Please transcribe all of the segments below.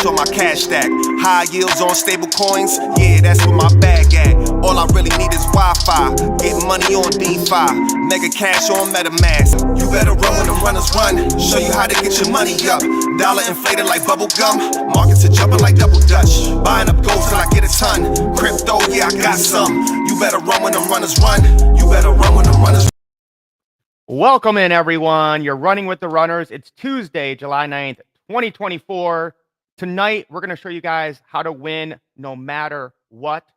cash on my cash stack. High yields on stable coins, yeah, that's where my bag at. All I really need is Wi-Fi, get money on DeFi, mega cash on MetaMask. You better run when the runners run, show you how to get your money up. Dollar inflated like bubble gum, markets are jumping like double dutch. Buying up gold till I get a ton, crypto, yeah, I got some. You better run when the runners run, you better run when the runners run. Welcome in, everyone. You're running with the runners. It's Tuesday, July 9th, 2024. Tonight, we're going to show you guys how to win no matter what.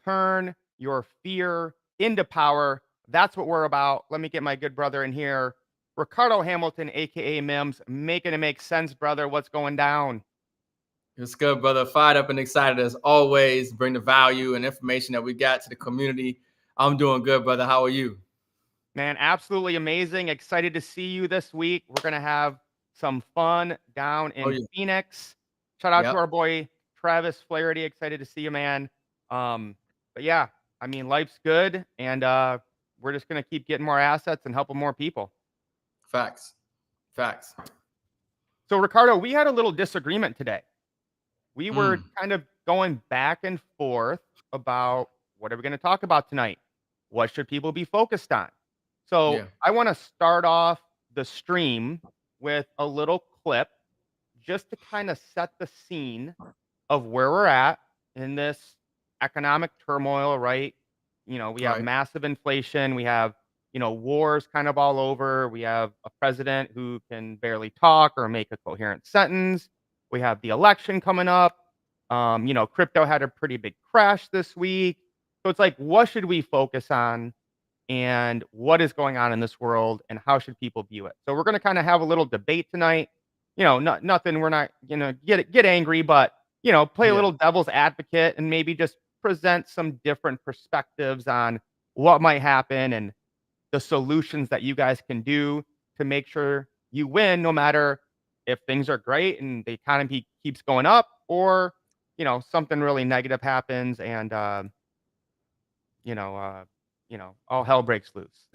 Turn your fear into power. That's what we're about. Let me get my good brother in here. Ricardo Hamilton, a.k.a. Mims, making it make sense, brother. What's going down? It's good, brother. Fired up and excited as always. Bring the value and information that we got to the community. I'm doing good, brother. How are you? Man, absolutely amazing. Excited to see you this week. We're going to have some fun down in Phoenix. Shout out to our boy, Travis Flaherty. Excited to see you, man. But yeah, I mean, life's good. And we're just going to keep getting more assets and helping more people. Facts. Facts. So, Ricardo, we had a little disagreement today. We were kind of going back and forth about what are we going to talk about tonight? What should people be focused on? So I want to start off the stream with a little clip just to kind of set the scene of where we're at in this economic turmoil, right? You know, we have massive inflation. We have, you know, wars kind of all over. We have a president who can barely talk or make a coherent sentence. We have the election coming up. You know, crypto had a pretty big crash this week. So it's like, what should we focus on? And what is going on in this world and how should people view it? So we're going to kind of have a little debate tonight. You know, nothing, we're not, you know, get angry, but, you know, play a little devil's advocate and maybe just present some different perspectives on what might happen and the solutions that you guys can do to make sure you win, no matter if things are great and the economy keeps going up or, you know, something really negative happens and, all hell breaks loose.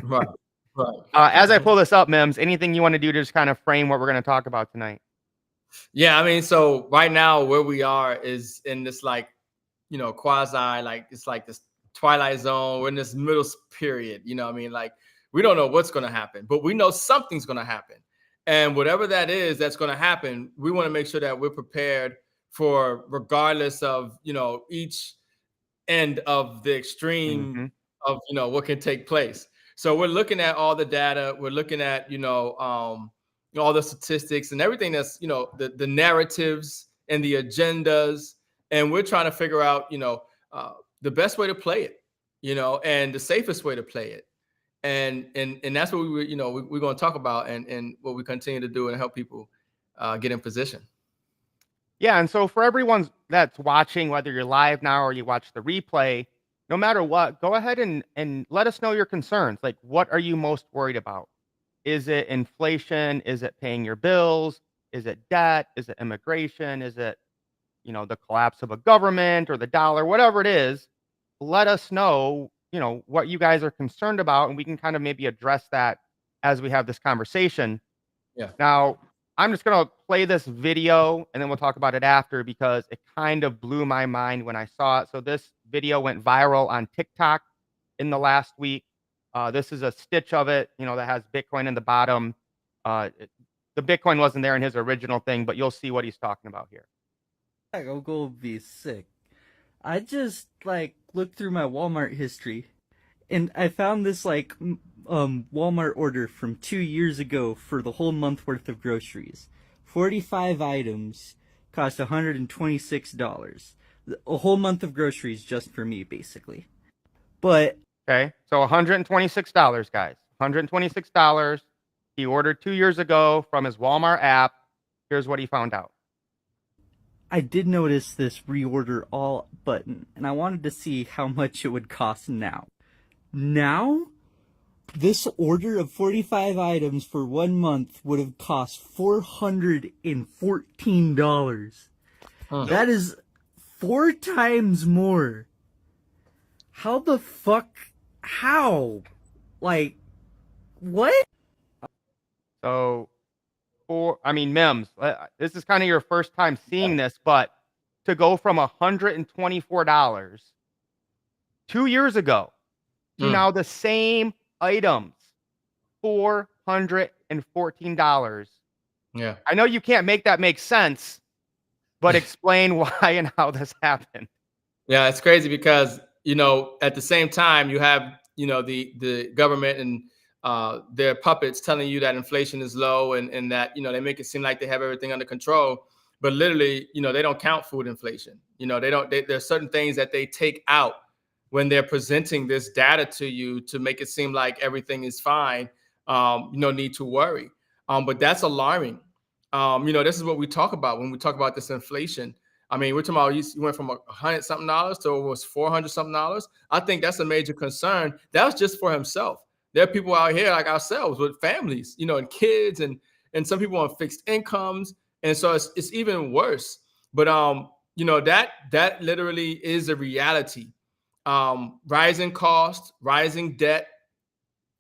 Right. As I pull this up, Mims, anything you want to do to just kind of frame what we're going to talk about tonight? Yeah, I mean, so right now where we are is in this like, you know, quasi, like it's like this twilight zone. We're in this middle period, you know what I mean? Like we don't know what's going to happen, but we know something's going to happen. And whatever that is that's going to happen, we want to make sure that we're prepared for regardless of, you know, each end of the extreme of, you know, what can take place. So we're looking at all the data. We're looking at, you know, all the statistics and everything that's, you know, the narratives and the agendas. And we're trying to figure out, you know, the best way to play it, you know, and the safest way to play it. And that's what we're going to talk about and what we continue to do and help people get in position. Yeah, and so for everyone that's watching, whether you're live now or you watch the replay, no matter what, go ahead and let us know your concerns. Like, what are you most worried about? Is it inflation? Is it paying your bills? Is it debt? Is it immigration? Is it, you know, the collapse of a government or the dollar? Whatever it is, let us know, you know, what you guys are concerned about, and we can kind of maybe address that as we have this conversation. Yeah. Now, I'm just going to play this video and then we'll talk about it after because it kind of blew my mind when I saw it. So this video went viral on TikTok in the last week. This is a stitch of it, you know, that has Bitcoin in the bottom. The Bitcoin wasn't there in his original thing, but you'll see what he's talking about here. I'm gonna be sick. I just looked through my Walmart history and I found this Walmart order from 2 years ago for the whole month worth of groceries. 45 items cost $126. A whole month of groceries just for me, basically. But okay, so $126, guys. $126. He ordered 2 years ago from his Walmart app. Here's what he found out. I did notice this reorder all button, and I wanted to see how much it would cost now. Now, this order of 45 items for 1 month would have cost $414. That is 4 times more. How the fuck? How? Like, what? So Mims, this is kind of your first time seeing this, but to go from $124 2 years ago to Mm. now the same items, $414. Yeah. I know you can't make that make sense, but explain why and how this happened. Yeah, it's crazy because, at the same time you have, the government and their puppets telling you that inflation is low and that, they make it seem like they have everything under control. But literally, they don't count food inflation. There's certain things that they take out when they're presenting this data to you to make it seem like everything is fine. No need to worry. But that's alarming. This is what we talk about when we talk about this inflation. I mean, we're talking about you went from $100 something to almost $400 something. I think that's a major concern. That was just for himself. There are people out here like ourselves with families, and kids and some people on fixed incomes. And so it's even worse. But that literally is a reality. Rising costs, rising debt.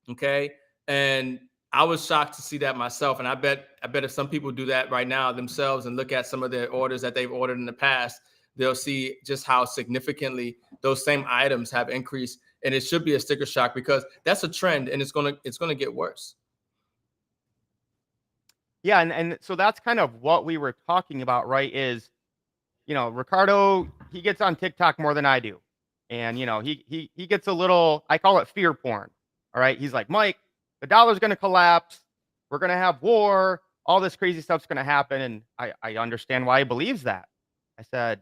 Okay. And I was shocked to see that myself. And I bet if some people do that right now themselves and look at some of their orders that they've ordered in the past, they'll see just how significantly those same items have increased. And it should be a sticker shock because that's a trend and it's gonna get worse. Yeah, and so that's kind of what we were talking about, right? Is, Ricardo, he gets on TikTok more than I do. And, he gets a little, I call it fear porn. All right. He's like, Mike, the dollar's going to collapse. We're going to have war. All this crazy stuff's going to happen. And I understand why he believes that. I said,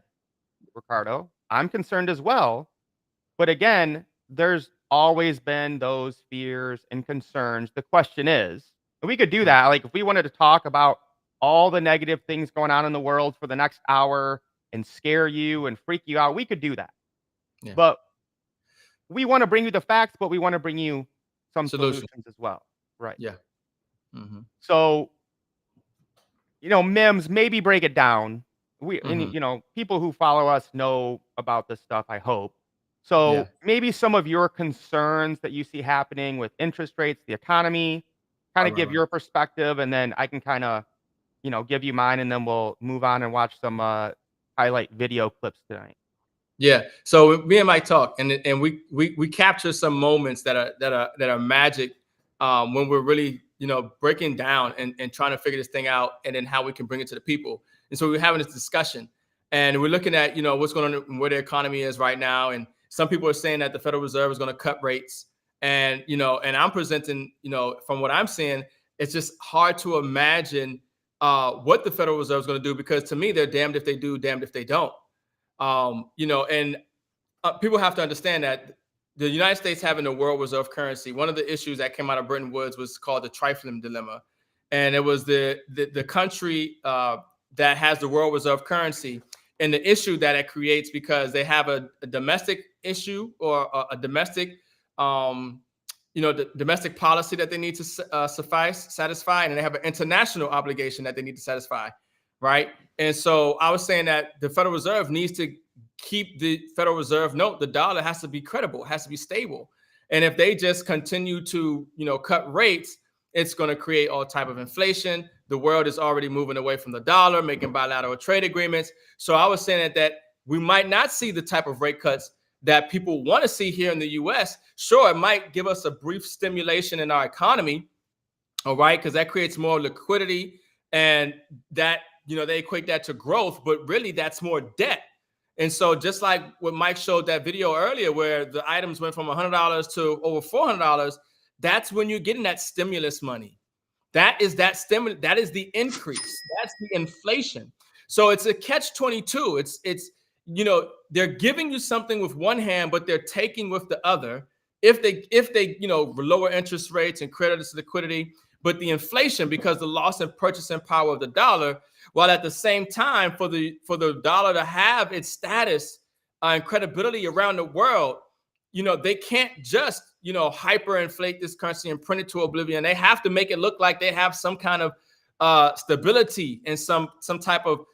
Ricardo, I'm concerned as well. But again, there's always been those fears and concerns. The question is, and we could do that. Like if we wanted to talk about all the negative things going on in the world for the next hour and scare you and freak you out, we could do that. Yeah. But we want to bring you the facts, but we want to bring you some Solution. solutions as well. Right. Yeah. Mm-hmm. So, Mims, maybe break it down. Mm-hmm. And, people who follow us know about this stuff, I hope. So Yeah. maybe some of your concerns that you see happening with interest rates, the economy, kind of give your perspective, and then I can kind of, give you mine, and then we'll move on and watch some highlight video clips tonight. Yeah. So me and Mike talk, and we capture some moments that are magic when we're really breaking down and trying to figure this thing out, and then how we can bring it to the people. And so we're having this discussion, and we're looking at what's going on, where the economy is right now, and some people are saying that the Federal Reserve is going to cut rates, and and I'm presenting from what I'm seeing, it's just hard to imagine what the Federal Reserve is going to do, because to me they're damned if they do, damned if they don't. And people have to understand that the United States having a world reserve currency, one of the issues that came out of Bretton Woods was called the trifling dilemma. And it was the country that has the world reserve currency and the issue that it creates, because they have a domestic issue or a domestic, the domestic policy that they need to satisfy, and they have an international obligation that they need to satisfy. Right. And so I was saying that the Federal Reserve needs to keep the Federal Reserve note. The dollar has to be credible, has to be stable. And if they just continue to, cut rates, it's going to create all type of inflation. The world is already moving away from the dollar, making bilateral trade agreements. So I was saying that we might not see the type of rate cuts that people want to see here in the US. Sure, it might give us a brief stimulation in our economy. All right, because that creates more liquidity, and that they equate that to growth, but really that's more debt. And so just like what Mike showed that video earlier, where the items went from $100 to over $400, that's when you're getting that stimulus money. That is that stimulus. That is the increase. That's the inflation. So it's a catch-22. It's they're giving you something with one hand, but they're taking with the other. If they lower interest rates and credit liquidity, but the inflation, because the loss in purchasing power of the dollar, while at the same time for the dollar to have its status and credibility around the world, they can't just hyperinflate this currency and print it to oblivion. They have to make it look like they have some kind of stability and some type of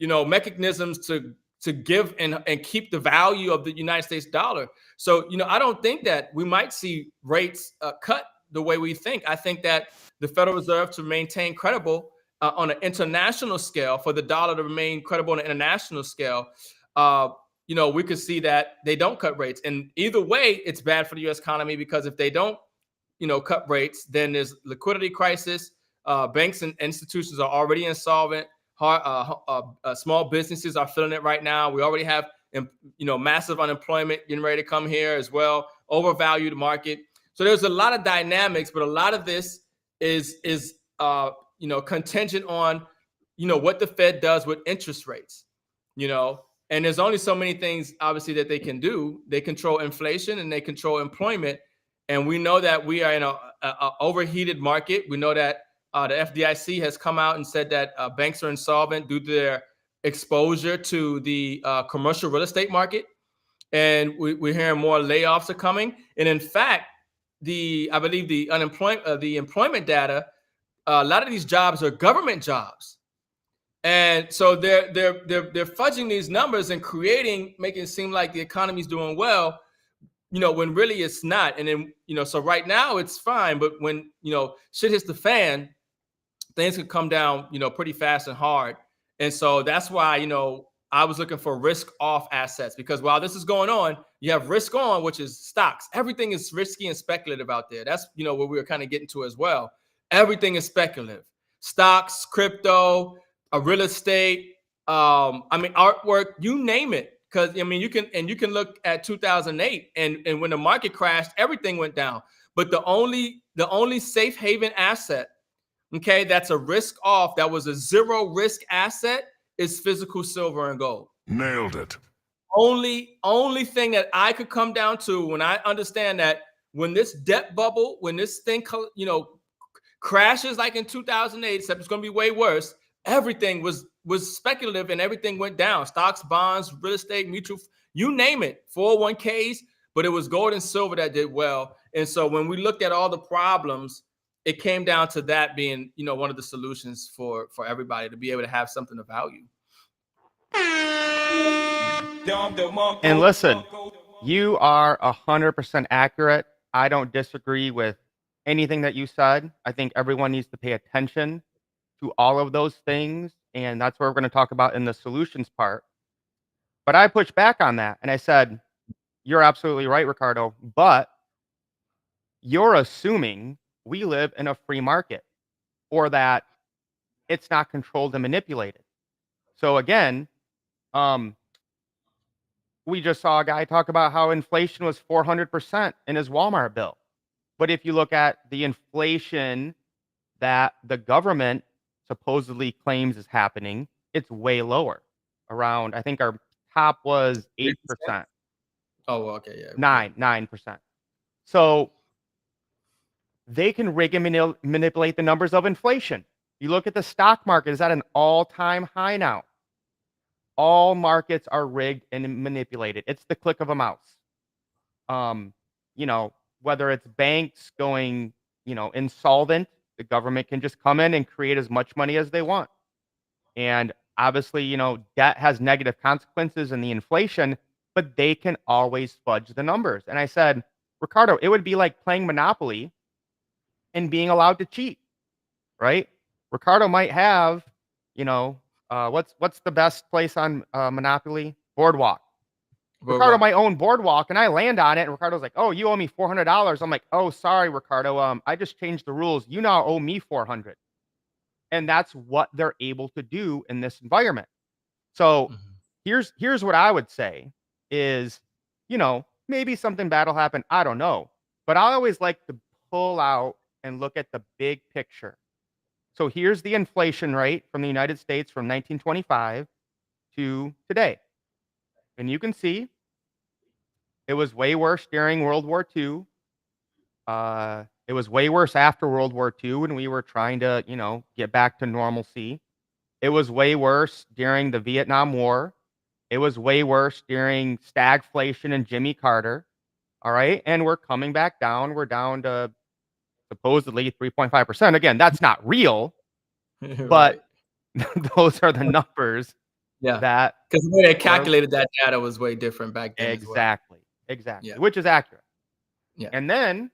mechanisms to give and keep the value of the United States dollar. So I don't think that we might see rates cut the way we think. I think that the Federal Reserve, to maintain credible on an international scale, for the dollar to remain credible on an international scale, we could see that they don't cut rates. And either way, it's bad for the U.S. economy, because if they don't, cut rates, then there's liquidity crisis. Banks and institutions are already insolvent. Small businesses are feeling it right now. We already have, massive unemployment getting ready to come here as well. Overvalued market. So there's a lot of dynamics, but a lot of this is contingent on, what the Fed does with interest rates, and there's only so many things, obviously, that they can do. They control inflation and they control employment. And we know that we are in a overheated market. We know that the FDIC has come out and said that banks are insolvent due to their exposure to the commercial real estate market. And we're hearing more layoffs are coming. And in fact, I believe the employment data, a lot of these jobs are government jobs. And so they're fudging these numbers and making it seem like the economy's doing well, when really it's not. And then, so right now it's fine, but when, shit hits the fan, things can come down, pretty fast and hard. And so that's why, I was looking for risk off assets, because while this is going on, you have risk on, which is stocks. Everything is risky and speculative out there. That's, what we were kind of getting to as well. Everything is speculative. Stocks, crypto, real estate, artwork, you name it. Because you can look at 2008 and when the market crashed, everything went down. But the only safe haven asset, okay, that's a risk off, that was a zero risk asset, is physical silver and gold. Nailed it. Only thing that I could come down to, when I understand that when this debt bubble, when this thing crashes like in 2008, except it's going to be way worse, everything was speculative and everything went down. Stocks, bonds, real estate, mutual, you name it, 401ks, but it was gold and silver that did well. And so when we looked at all the problems, it came down to that being, one of the solutions for everybody to be able to have something of value. And listen, you are 100% accurate. I don't disagree with anything that you said. I think everyone needs to pay attention to all of those things, and that's what we're going to talk about in the solutions part. But I pushed back on that, and I said, you're absolutely right, Ricardo, but you're assuming we live in a free market, or that it's not controlled and manipulated. So again, we just saw a guy talk about how inflation was 400% in his Walmart bill. But if you look at the inflation that the government supposedly claims is happening, it's way lower. Around, I think our top was 8%. Oh, okay, yeah. 9%. So they can rig and manipulate the numbers of inflation. You look at the stock market, is at an all-time high now. All markets are rigged and manipulated. It's the click of a mouse. Whether it's banks going, insolvent, the government can just come in and create as much money as they want. And obviously, debt has negative consequences in the inflation, but they can always fudge the numbers. And I said, Ricardo, it would be like playing Monopoly and being allowed to cheat, right? Ricardo might have, what's the best place on Monopoly? Boardwalk. Ricardo might own Boardwalk, and I land on it, and Ricardo's like, "Oh, you owe me $400." I'm like, "Oh, sorry, Ricardo. I just changed the rules. You now owe me $400." And that's what they're able to do in this environment. So here's what I would say is, maybe something bad will happen. I don't know, but I always like to pull out and look at the big picture. So here's the inflation rate from the United States from 1925 to today. And you can see it was way worse during World War II. It was way worse after World War II when we were trying to, get back to normalcy. It was way worse during the Vietnam War. It was way worse during stagflation and Jimmy Carter. All right. And we're coming back down. We're down to supposedly 3.5%. Again, that's not real, but those are the numbers. Yeah, that because the way they calculated that data was way different back then. Exactly, Yeah. which is accurate. Yeah. And then,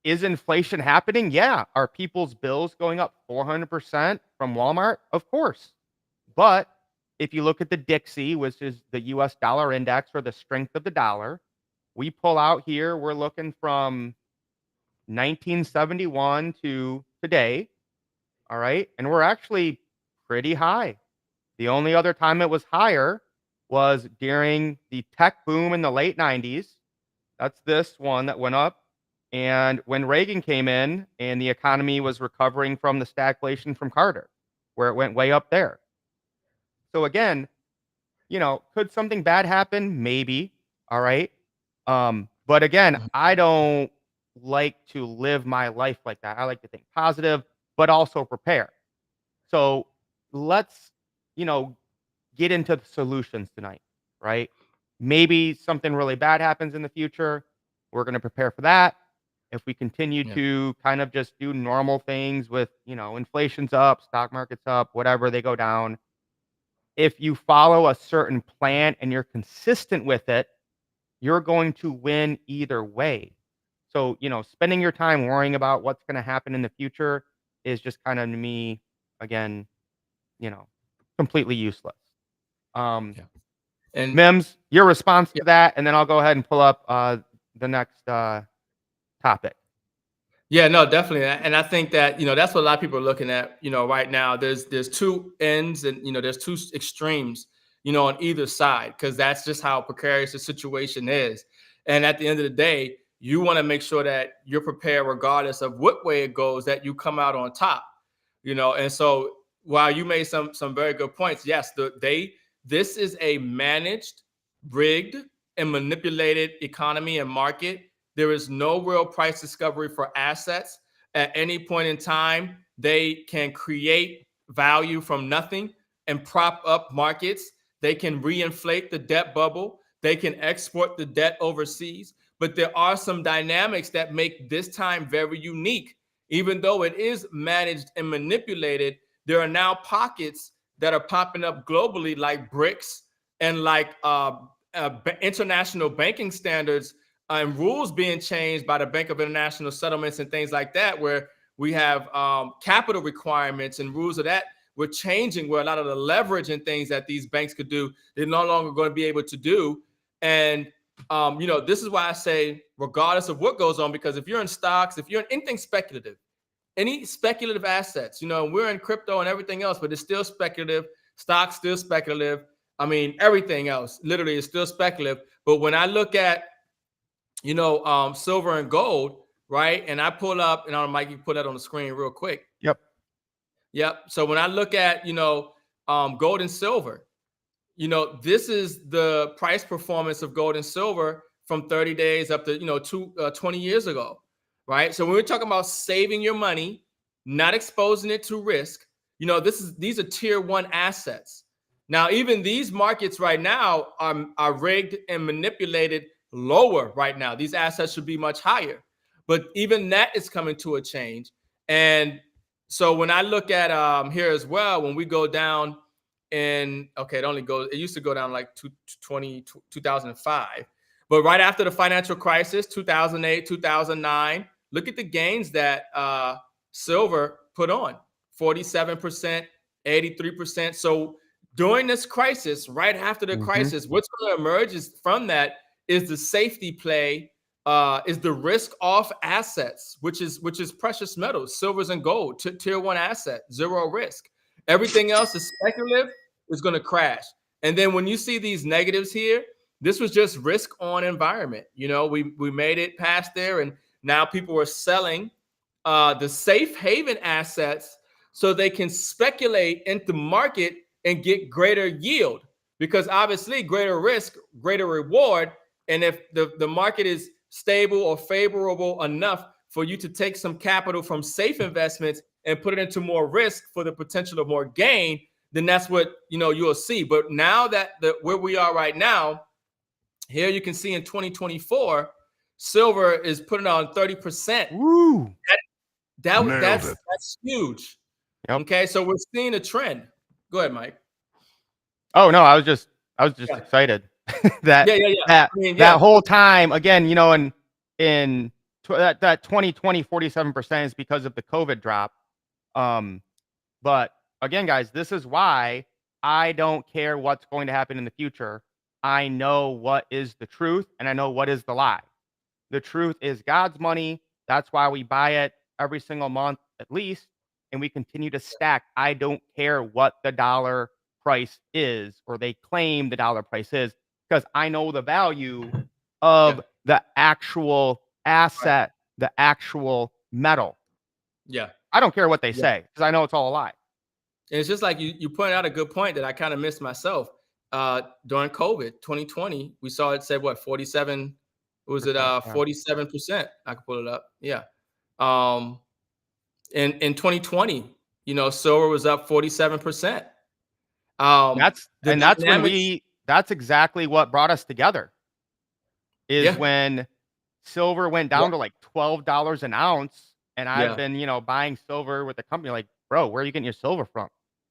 is inflation happening? Yeah. Are people's bills going up 400% from Walmart? Of course. But if you look at the Dixie, which is the US dollar index or the strength of the dollar, we pull out here, we're looking from 1971 to today. All right. And we're actually pretty high. The only other time it was higher was during the tech boom in the late 90s. That's this one that went up. And when Reagan came in and the economy was recovering from the stagflation from Carter, where it went way up there. So again, could something bad happen? Maybe. All right. But again, I don't like to live my life like that. I like to think positive, but also prepare. So let's, get into the solutions tonight, right? Maybe something really bad happens in the future. We're going to prepare for that. If we continue to kind of just do normal things with, inflation's up, stock market's up, whatever, they go down. If you follow a certain plan and you're consistent with it, you're going to win either way. So, spending your time worrying about what's going to happen in the future is just kind of, to me, again, completely useless. And Mims, your response to that, and then I'll go ahead and pull up the next topic. Yeah, no, definitely. And I think that, that's what a lot of people are looking at, right now. There's two ends and, there's two extremes, on either side, because that's just how precarious the situation is. And at the end of the day, you want to make sure that you're prepared regardless of what way it goes, that you come out on top, And so while you made some very good points, yes, this is a managed, rigged, and manipulated economy and market. There is no real price discovery for assets. At any point in time, they can create value from nothing and prop up markets. They can reinflate the debt bubble. They can export the debt overseas. But there are some dynamics that make this time very unique. Even though it is managed and manipulated, there are now pockets that are popping up globally, like BRICS and like international banking standards and rules being changed by the Bank of International Settlements and things like that, where we have capital requirements and rules of that. We're changing where a lot of the leverage and things that these banks could do, they're no longer going to be able to do. And, this is why I say, regardless of what goes on, because if you're in stocks, if you're in anything speculative, any speculative assets, we're in crypto and everything else, but it's still speculative. Stocks still speculative. I mean, everything else literally is still speculative. But when I look at, silver and gold, right? And I pull up, and I don't know, Mike, you put that on the screen real quick. Yep. So when I look at, gold and silver, this is the price performance of gold and silver from 30 days up to, 20 years ago. Right. So when we're talking about saving your money, not exposing it to risk, these are tier one assets. Now, even these markets right now are rigged and manipulated lower right now. These assets should be much higher. But even that is coming to a change. And so when I look at here as well, when we go down it used to go down like 2005. But right after the financial crisis, 2008, 2009, look at the gains that silver put on, 47%, 83%. So during this crisis, right after the crisis, what's going to emerge from that is the safety play, is the risk off assets, which is precious metals, silvers and gold, tier one asset, zero risk. Everything else is speculative, is going to crash. And then when you see these negatives here, this was just risk on environment. We made it past there, and now people are selling the safe haven assets so they can speculate into market and get greater yield, because obviously greater risk, greater reward. And if the market is stable or favorable enough for you to take some capital from safe investments and put it into more risk for the potential of more gain, then that's what you'll see. But now that where we are right now, here you can see in 2024, silver is putting on 30%. Woo! That's huge. Yep. Okay, so we're seeing a trend. Go ahead, Mike. Oh no, I was just excited that that whole time again, in that 2020 47% is because of the COVID drop. But again, guys, this is why I don't care what's going to happen in the future. I know what is the truth and I know what is the lie. The truth is God's money. That's why we buy it every single month at least, and we continue to stack. I don't care what the dollar price is or they claim the dollar price is, because I know the value of the actual asset, the actual metal. Yeah. I don't care what they say because I know it's all a lie. And it's just like you pointed out a good point that I kind of missed myself. During COVID 2020, we saw it said what 47. Was it 47%? I can pull it up. Yeah. In 2020, silver was up 47%. That's exactly what brought us together. When silver went down to like $12 an ounce, and I've been, buying silver with the company. Like, bro, where are you getting your silver from?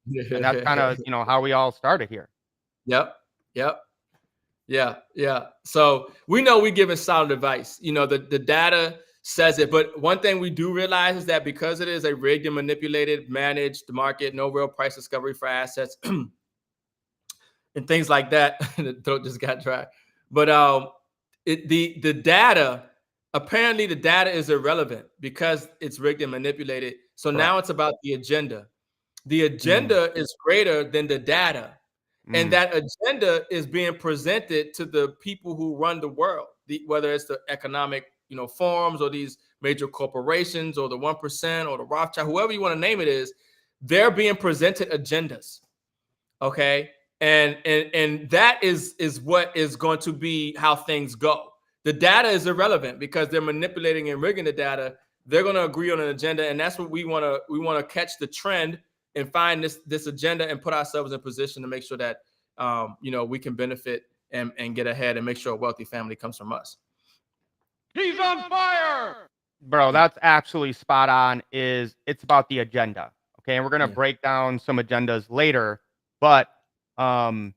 And that's kind of, how we all started here. Yep. Yeah. So we know we're giving solid advice. The data says it, but one thing we do realize is that because it is a rigged and manipulated, managed market, no real price discovery for assets and things like that. The throat just got dry. But the data, apparently the data is irrelevant because it's rigged and manipulated. So now it's about the agenda. The agenda is greater than the data. And that agenda is being presented to the people who run the world, whether it's the economic, forums or these major corporations or the 1% or the Rothschild, whoever you want to name it is, they're being presented agendas. Okay. And that is what is going to be how things go. The data is irrelevant because they're manipulating and rigging the data. They're going to agree on an agenda. And that's what we want to catch the trend and find this agenda and put ourselves in position to make sure that, we can benefit and get ahead and make sure a wealthy family comes from us. He's on fire. Bro, that's absolutely spot on. It's about the agenda. Okay. And we're going to break down some agendas later, but I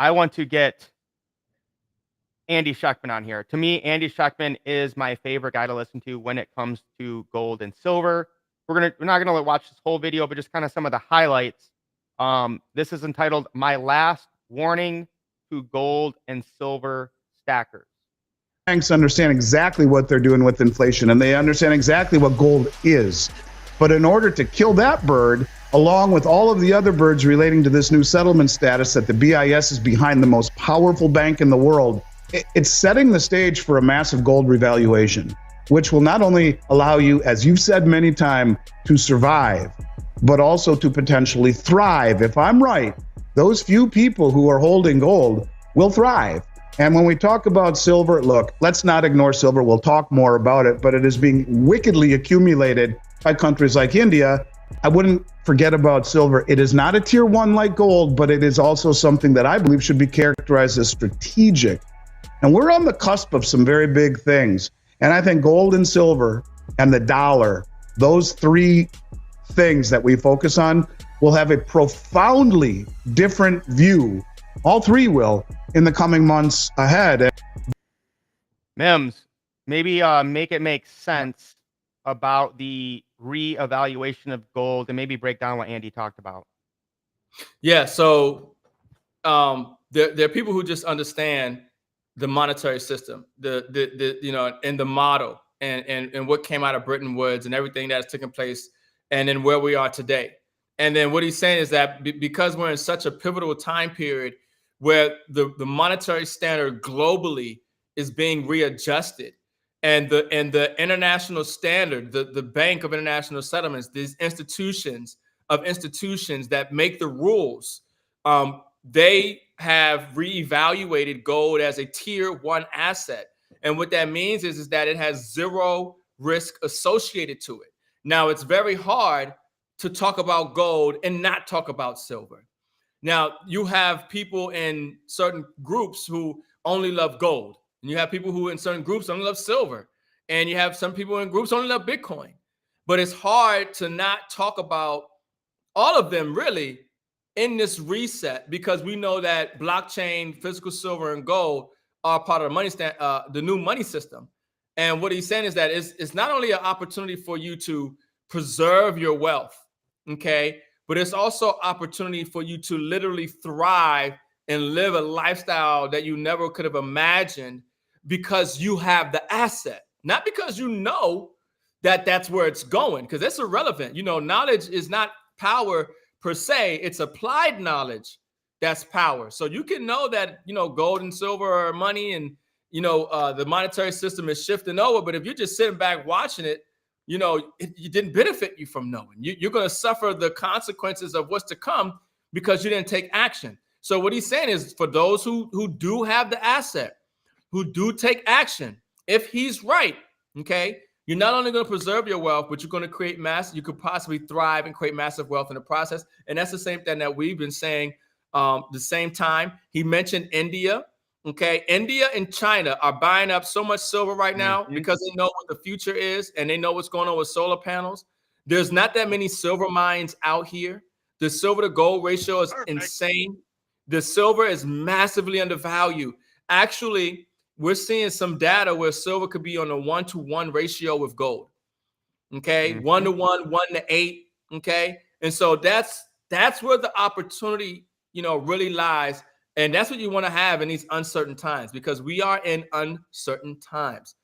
want to get Andy Schekman on here. To me, Andy Schekman is my favorite guy to listen to when it comes to gold and silver. We're not gonna watch this whole video, but just kind of some of the highlights. This is entitled "My Last Warning to Gold and Silver Stackers." Banks understand exactly what they're doing with inflation, and they understand exactly what gold is. But in order to kill that bird, along with all of the other birds relating to this new settlement status that the BIS is behind the most powerful bank in the world, it's setting the stage for a massive gold revaluation, which will not only allow you, as you've said many times, to survive, but also to potentially thrive. If I'm right, those few people who are holding gold will thrive. And when we talk about silver, look, let's not ignore silver. We'll talk more about it, but it is being wickedly accumulated by countries like India. I wouldn't forget about silver. It is not a tier one like gold, but it is also something that I believe should be characterized as strategic. And we're on the cusp of some very big things. And I think gold and silver and the dollar, those three things that we focus on, will have a profoundly different view. All three will in the coming months ahead. Mims, maybe make it make sense about the reevaluation of gold and maybe break down what Andy talked about. Yeah, so there are people who just understand the monetary system, and the model and what came out of Bretton Woods and everything that's taken place, and then where we are today. And then what he's saying is that because we're in such a pivotal time period where the monetary standard globally is being readjusted, and the international standard, the Bank of International Settlements, these institutions that make the rules, they have reevaluated gold as a tier one asset. And what that means is that it has zero risk associated to it. Now, it's very hard to talk about gold and not talk about silver. Now, you have people in certain groups who only love gold, and you have people who in certain groups only love silver, and you have some people in groups only love Bitcoin. But it's hard to not talk about all of them really in this reset, because we know that blockchain, physical silver, and gold are part of the money the new money system. And what he's saying is that it's not only an opportunity for you to preserve your wealth, okay, but it's also opportunity for you to literally thrive and live a lifestyle that you never could have imagined because you have the asset, not because you know that that's where it's going, because that's irrelevant. You know, knowledge is not power per se, it's applied knowledge that's power. So you can know that, you know, gold and silver are money and, you know, the monetary system is shifting over, but if you're just sitting back watching it, you know, it didn't benefit you from knowing. You're going to suffer the consequences of what's to come because you didn't take action. So what he's saying is for those who do have the asset, who do take action, if he's right, okay, you're not only going to preserve your wealth, but you're going to create you could possibly thrive and create massive wealth in the process. And that's the same thing that we've been saying the same time. He mentioned India. Okay, India and China are buying up so much silver right now because they know what the future is and they know what's going on with solar panels. There's not that many silver mines out here. The silver to gold ratio is insane. The silver is massively undervalued. Actually, we're seeing some data where silver could be on a 1-to-1 ratio with gold. Okay, 1-to-1, 1-to-8. Okay, and so that's where the opportunity, you know, really lies. And that's what you want to have in these uncertain times, because we are in uncertain times.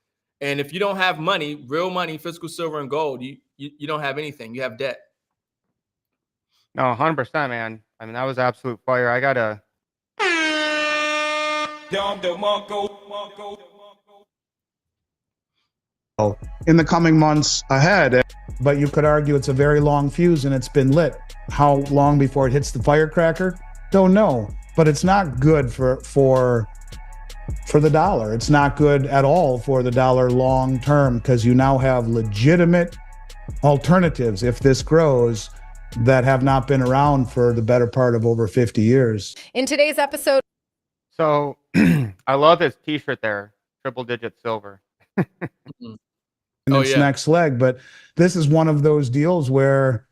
And if you don't have money, real money, physical silver and gold, you don't have anything. You have debt. No, 100%, man. I mean, that was absolute fire. I gotta. In the coming months ahead, but you could argue it's a very long fuse and it's been lit. How long before it hits the firecracker? Don't know. But it's not good for the dollar. It's not good at all for the dollar long term, because you now have legitimate alternatives, if this grows, that have not been around for the better part of over 50 years. In today's episode. So I love this t-shirt there, triple digit silver. In its next leg. But this is one of those deals where,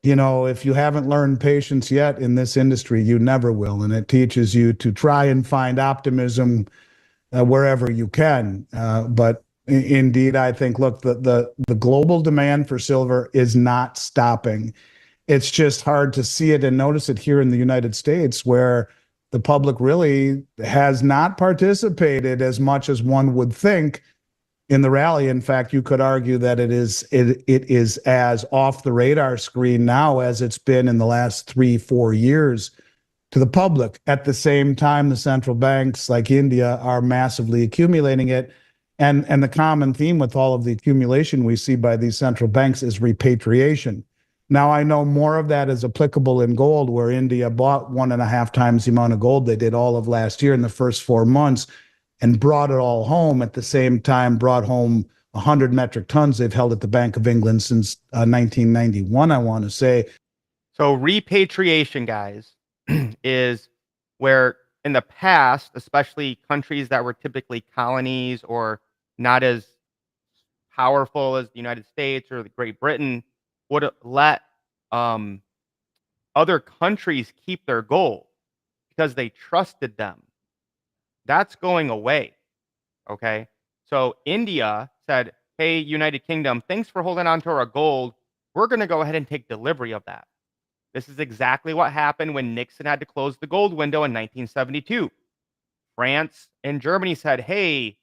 you know, if you haven't learned patience yet in this industry, you never will. And it teaches you to try and find optimism wherever you can. But indeed, I think, look, the global demand for silver is not stopping. It's just hard to see it and notice it here in the United States, where the public really has not participated as much as one would think in the rally. In fact, you could argue that it is as off the radar screen now as it's been in the last 3-4 years to the public. At the same time, the central banks like India are massively accumulating it. And the common theme with all of the accumulation we see by these central banks is repatriation. Now, I know more of that is applicable in gold, where India bought 1.5 times the amount of gold they did all of last year in the first 4 months, and brought it all home. At the same time, brought home 100 metric tons they've held at the Bank of England since 1991, I want to say. So repatriation, guys, is where in the past, especially countries that were typically colonies or not as powerful as the United States or the Great Britain, would let other countries keep their gold because they trusted them. That's going away. Okay. So India said, hey, United Kingdom, thanks for holding on to our gold. We're going to go ahead and take delivery of that. This is exactly what happened when Nixon had to close the gold window in 1972. France and Germany said, hey,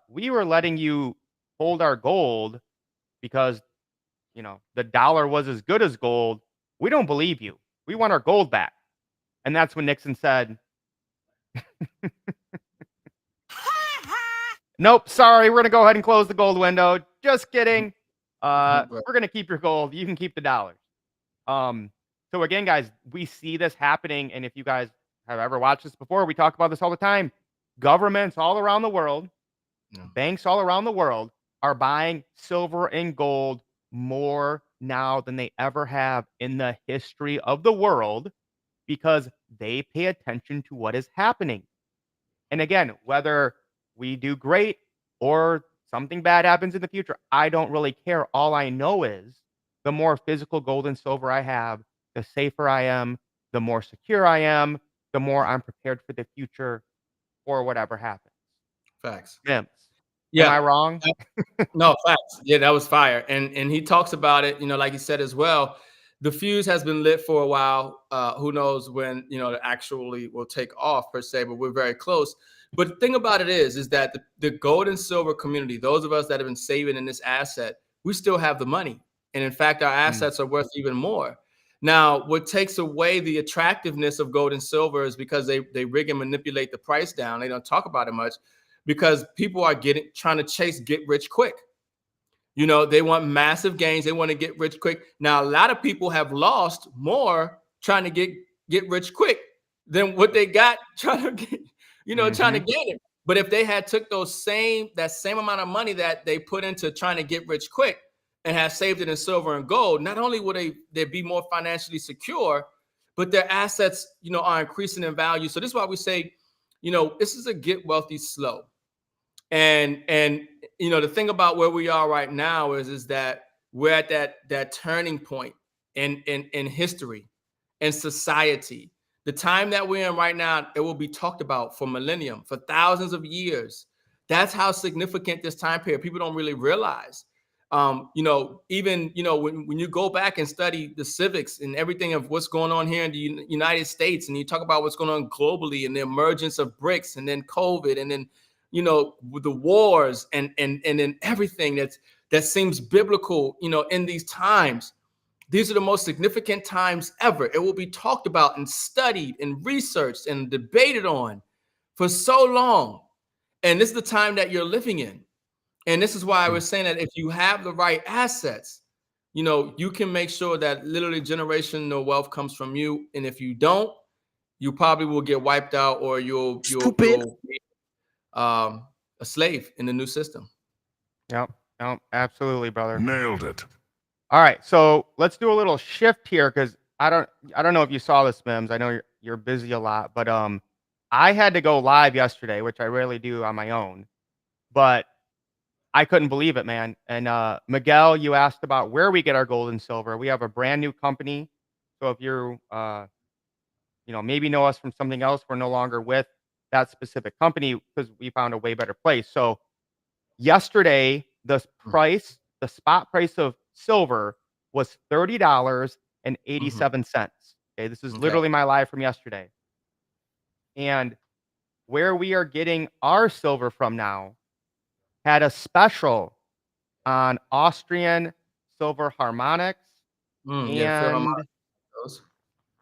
we were letting you hold our gold because, you know, the dollar was as good as gold. We don't believe you. We want our gold back. And that's when Nixon said, nope, sorry, we're going to go ahead and close the gold window. Just kidding. We're going to keep your gold. You can keep the dollars. So again, guys, we see this happening. And if you guys have ever watched this before, we talk about this all the time. Governments all around the world, banks all around the world are buying silver and gold more now than they ever have in the history of the world, because they pay attention to what is happening. And again, whether we do great or something bad happens in the future, I don't really care. All I know is the more physical gold and silver I have, the safer I am, the more secure I am, the more I'm prepared for the future or whatever happens. Facts. Mims. Am I wrong? No, facts. Yeah, that was fire. And he talks about it, like he said as well. The fuse has been lit for a while. Who knows when, it actually will take off per se, but we're very close. But the thing about it is that the gold and silver community, those of us that have been saving in this asset, we still have the money. And in fact, our assets are worth even more. Now, what takes away the attractiveness of gold and silver is because they rig and manipulate the price down. They don't talk about it much because people are trying to chase get rich quick. They want massive gains. They want to get rich quick. Now, a lot of people have lost more trying to get rich quick than what they got trying to get, trying to get it. But if they had took that same amount of money that they put into trying to get rich quick and have saved it in silver and gold, not only would they be more financially secure, but their assets, are increasing in value. So this is why we say, this is a get wealthy slow. And the thing about where we are right now is that we're at that turning point in history and society. The time that we're in right now, it will be talked about for millennium, for thousands of years. That's how significant this time period. People don't really realize. Even when you go back and study the civics and everything of what's going on here in the United States, and you talk about what's going on globally and the emergence of BRICS and then COVID and then with the wars and then everything that seems biblical, in these times. These are the most significant times ever. It will be talked about and studied and researched and debated on for so long. And this is the time that you're living in. And this is why I was saying that if you have the right assets, you can make sure that literally generational wealth comes from you. And if you don't, you probably will get wiped out, or you'll be a slave in the new system. Yep, absolutely, brother. Nailed it. All right, so let's do a little shift here because I don't know if you saw this, Mims. I know you're busy a lot, but I had to go live yesterday, which I rarely do on my own, but I couldn't believe it, man. And Miguel, you asked about where we get our gold and silver. We have a brand new company, so if you're maybe know us from something else, we're no longer with that specific company because we found a way better place. So yesterday, the spot price of silver was $30.87. Okay, this is literally my live from yesterday. And where we are getting our silver from now had a special on Austrian silver harmonics and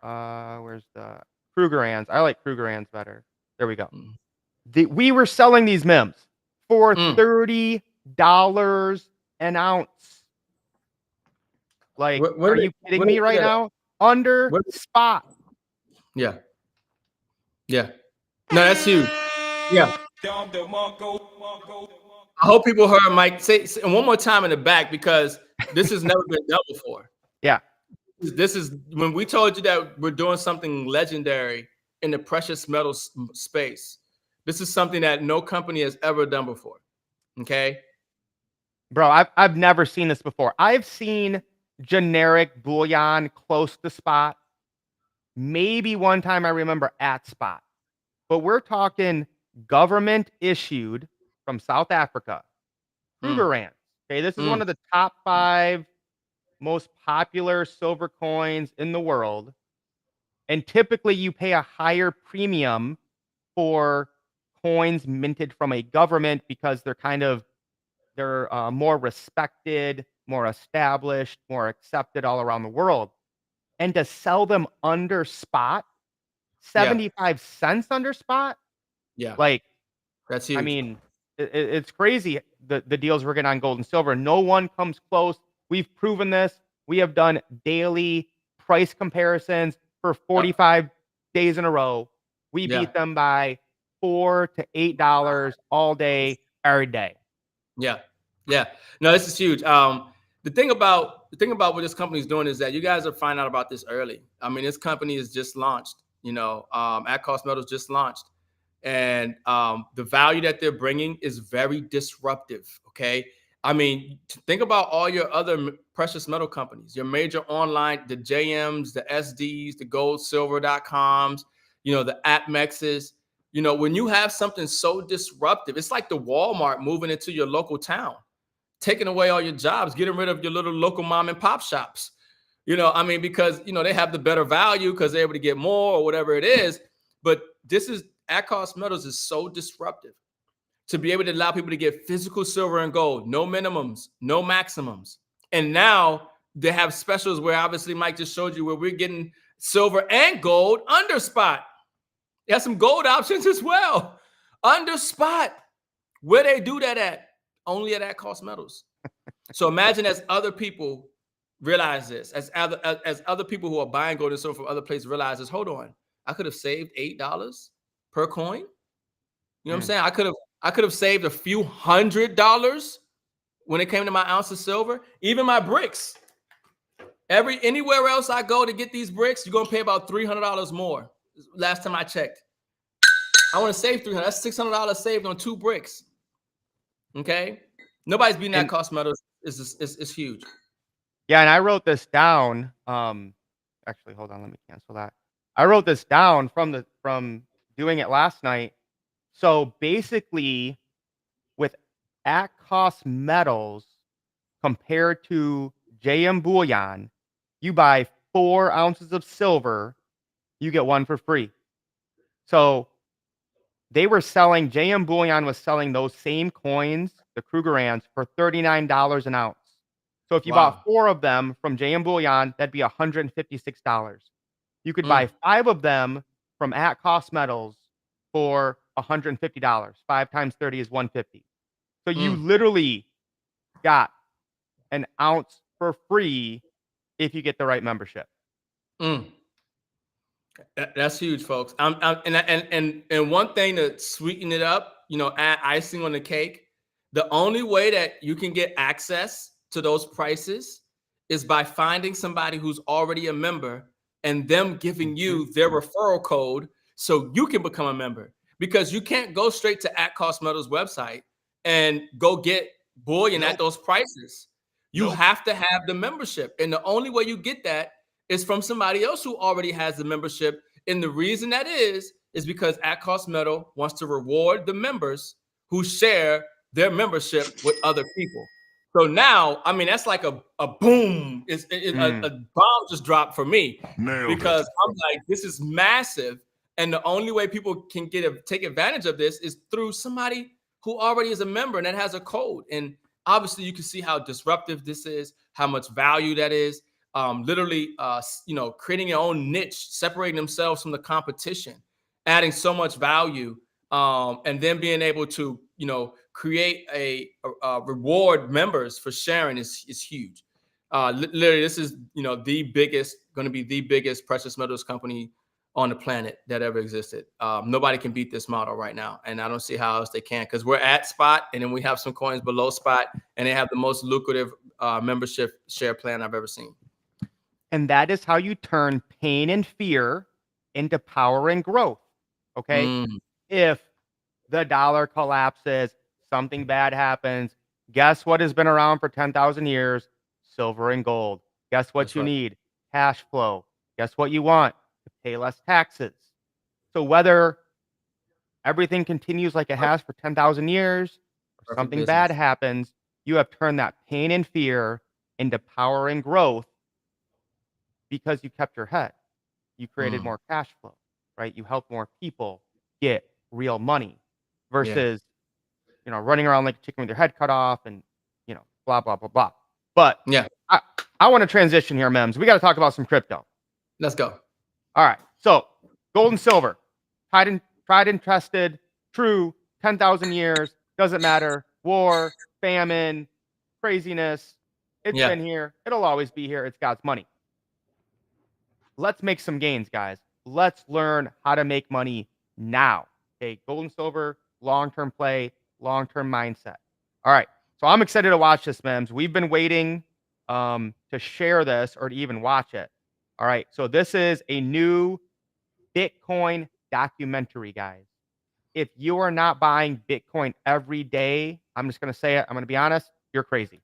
where's the Krugerrands? I like Krugerrands better. There we go. We were selling these Mims for $30 an ounce. Like, are you kidding me right now? Under spot. Yeah. Yeah. No, that's huge. Yeah. I hope people heard Mike say one more time in the back, because this has never been done before. Yeah. This is when we told you that we're doing something legendary in the precious metals space. This is something that no company has ever done before. Okay. Bro, I've never seen this before. I've seen generic bullion close to spot. Maybe one time I remember at spot. But we're talking government issued from South Africa. Krugerrands. Okay, this is one of the top 5 most popular silver coins in the world. And typically you pay a higher premium for coins minted from a government because they're more respected, more established, more accepted all around the world. And to sell them under spot, 75 cents under spot? Yeah. Like, that's huge. I mean, it's crazy the deals we're getting on gold and silver. No one comes close. We've proven this. We have done daily price comparisons for 45 days in a row. We beat them by $4 to $8 all day, every day. Yeah. Yeah. No, this is huge. The thing about what this company is doing is that you guys are finding out about this early. I mean, this company is just launched, At Cost Metals just launched. And the value that they're bringing is very disruptive. Okay. I mean, think about all your other precious metal companies, your major online, the JMs, the SDs, the gold, silver.coms, the APMEXs. You know, when you have something so disruptive, it's like the Walmart moving into your local town, taking away all your jobs, getting rid of your little local mom and pop shops. You know, I mean, because, you know, they have the better value because they're able to get more or whatever it is. But this is, at cost metals is so disruptive to be able to allow people to get physical silver and gold, no minimums, no maximums. And now they have specials where obviously Mike just showed you where we're getting silver and gold under spot. They have some gold options as well under spot. Where they do that at? Only at cost metals. So imagine as other people realize this, as other people who are buying gold and silver from other places realize this, hold on, I could have saved $8 per coin. You know what I'm saying? I could have saved a few $100 when it came to my ounce of silver. Even my bricks. Anywhere else I go to get these bricks, you're gonna pay about $300 more. Last time I checked. I want to save $300. That's $600 saved on 2 bricks. Okay, nobody's beating that cost metals. Is huge. Yeah, and I wrote this down. Actually, hold on, let me cancel that. I wrote this down from doing it last night. So basically, with at cost metals compared to JM Bullion, you buy 4 ounces of silver, you get 1 for free. So they were selling, JM Bullion was selling those same coins, the Krugerrands, for $39 an ounce. So if you bought 4 of them from JM Bullion, that'd be $156. You could buy 5 of them from at cost metals for $150. 5 times 30 is $150. So you literally got an ounce for free if you get the right membership. That's huge, folks. And one thing to sweeten it up, you know, add icing on the cake. The only way that you can get access to those prices is by finding somebody who's already a member and them giving you their referral code so you can become a member. Because you can't go straight to at cost metals website and go get bullion at those prices. You have to have the membership. And the only way you get that is from somebody else who already has the membership. And the reason that is because at cost metal wants to reward the members who share their membership with other people. So now, I mean, that's like a boom. A bomb just dropped for me because I'm like, this is massive. And the only way people can take advantage of this is through somebody who already is a member and that has a code. And obviously you can see how disruptive this is, how much value that is. Literally, you know, creating your own niche, separating themselves from the competition, adding so much value, and then being able to, you know, create a reward members for sharing is huge. Literally, this is, you know, going to be the biggest precious metals company on the planet that ever existed. Nobody can beat this model right now, and I don't see how else they can, because we're at spot, and then we have some coins below spot, and they have the most lucrative membership share plan I've ever seen. And that is how you turn pain and fear into power and growth. Okay. If the dollar collapses, something bad happens, guess what has been around for 10,000 years? Silver and gold. Guess what That's you right. need? Cash flow. Guess what you want? To pay less taxes. So whether everything continues like it has for 10,000 years or something bad happens, you have turned that pain and fear into power and growth because you kept your head. You created more cash flow, right? You helped more people get real money versus, you know, running around like a chicken with your head cut off and, you know, blah, blah, blah, blah. But yeah, I want to transition here, Mems. We got to talk about some crypto. Let's go. All right. So gold and silver, tried and tested, true, 10,000 years, doesn't matter. War, famine, craziness. It's been here. It'll always be here. It's God's money. Let's make some gains, guys. Let's learn how to make money now. Okay, gold and silver, long-term play, long-term mindset. All right, so I'm excited to watch this, Mems. We've been waiting to share this or to even watch it. All right, so this is a new Bitcoin documentary, guys. If you are not buying Bitcoin every day, I'm just going to say it. I'm going to be honest. You're crazy.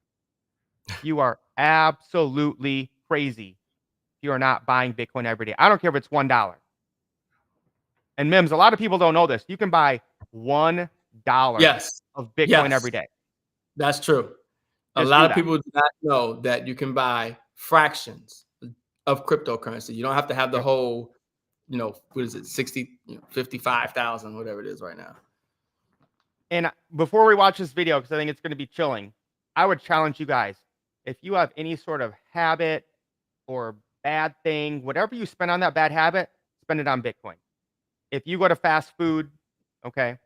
You are absolutely crazy. You are not buying Bitcoin every day. I don't care if it's $1. And Mims, a lot of people don't know this. You can buy $1 Yes. of Bitcoin Yes. every day. That's true. A Just lot do of that. people do not know that you can buy fractions of cryptocurrency. You don't have to have the Yep. whole, what is it, 60, 55,000, whatever it is right now. And before we watch this video, because I think it's going to be chilling, I would challenge you guys. If you have any sort of habit or bad thing, whatever you spend on that bad habit, spend it on Bitcoin. If you go to fast food, okay,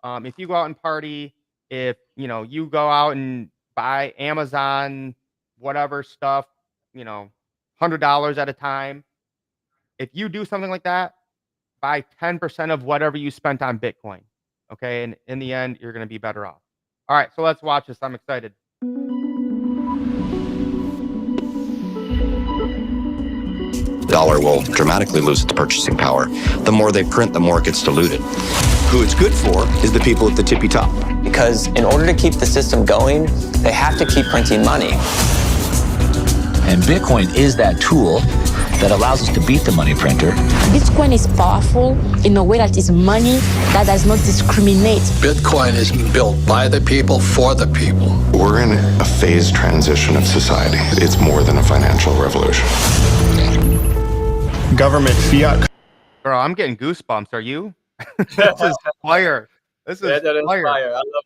if you go out and party, if you go out and buy Amazon whatever stuff, $100 at a time. If you do something like that, buy 10% of whatever you spent on Bitcoin. Okay, and in the end, you're going to be better off. All right, so let's watch this. I'm excited. Dollar will dramatically lose its purchasing power. The more they print, the more it gets diluted. Who it's good for is the people at the tippy top. Because in order to keep the system going, they have to keep printing money. And Bitcoin is that tool that allows us to beat the money printer. Bitcoin is powerful in a way that is money that does not discriminate. Bitcoin is built by the people for the people. We're in a phased transition of society. It's more than a financial revolution. Government fiat. Girl, I'm getting goosebumps. Are you? This is fire. This is fire. I love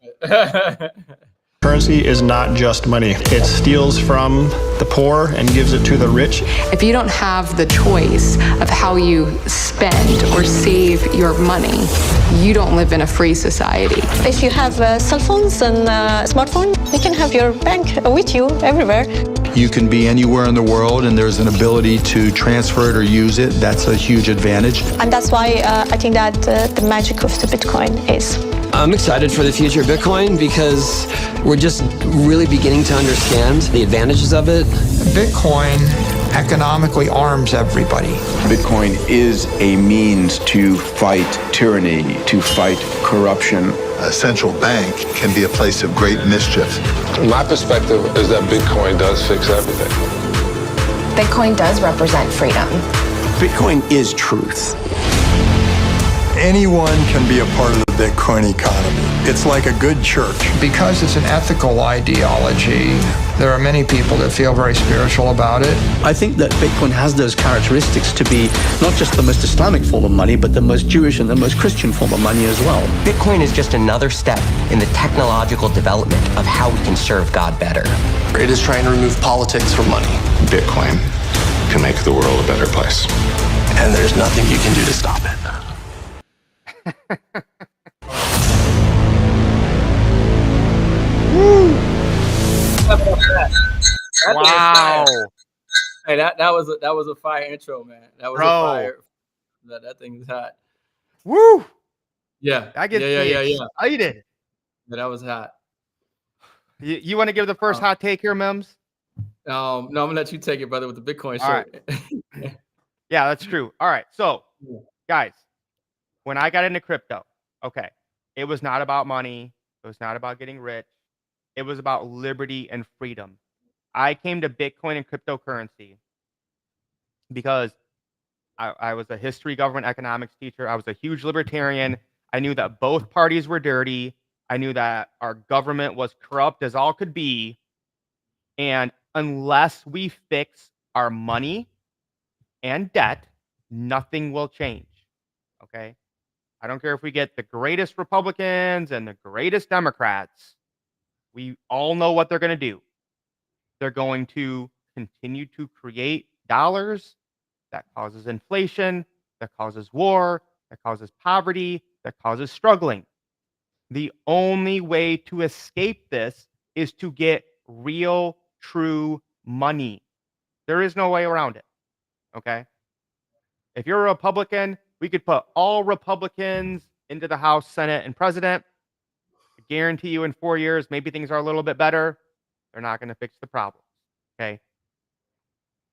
it. Currency is not just money. It steals from the poor and gives it to the rich. If you don't have the choice of how you spend or save your money, you don't live in a free society. If you have cell phones and smartphone, you can have your bank with you everywhere. You can be anywhere in the world and there's an ability to transfer it or use it. That's a huge advantage. And that's why I think that the magic of the Bitcoin is. I'm excited for the future of Bitcoin because we're just really beginning to understand the advantages of it. Bitcoin economically arms everybody. Bitcoin is a means to fight tyranny, to fight corruption. A central bank can be a place of great mischief. My perspective is that Bitcoin does fix everything. Bitcoin does represent freedom. Bitcoin is truth. Anyone can be a part of the Bitcoin economy. It's like a good church. Because it's an ethical ideology, there are many people that feel very spiritual about it. I think that Bitcoin has those characteristics to be not just the most Islamic form of money, but the most Jewish and the most Christian form of money as well. Bitcoin is just another step in the technological development of how we can serve God better. It is trying to remove politics from money. Bitcoin can make the world a better place. And there's nothing you can do to stop it. Wow. Hey, that was a fire intro, man. That was a fire. That thing's hot. Woo! Yeah. I get excited. Yeah, that was hot. You want to give the first hot take here, Mims? No, I'm gonna let you take it, brother, with the Bitcoin shirt. Right. Yeah, that's true. All right. So, guys, when I got into crypto, okay, it was not about money. It was not about getting rich. It was about liberty and freedom. I came to Bitcoin and cryptocurrency because I was a history, government, economics teacher. I was a huge libertarian. I knew that both parties were dirty. I knew that our government was corrupt as all could be. And unless we fix our money and debt, nothing will change. Okay? I don't care if we get the greatest Republicans and the greatest Democrats. We all know what they're going to do. They're going to continue to create dollars that causes inflation, that causes war, that causes poverty, that causes struggling. The only way to escape this is to get real, true money. There is no way around it. Okay? If you're a Republican, we could put all Republicans into the House, Senate, and President. I guarantee you in 4 years, maybe things are a little bit better. They're not going to fix the problem. Okay?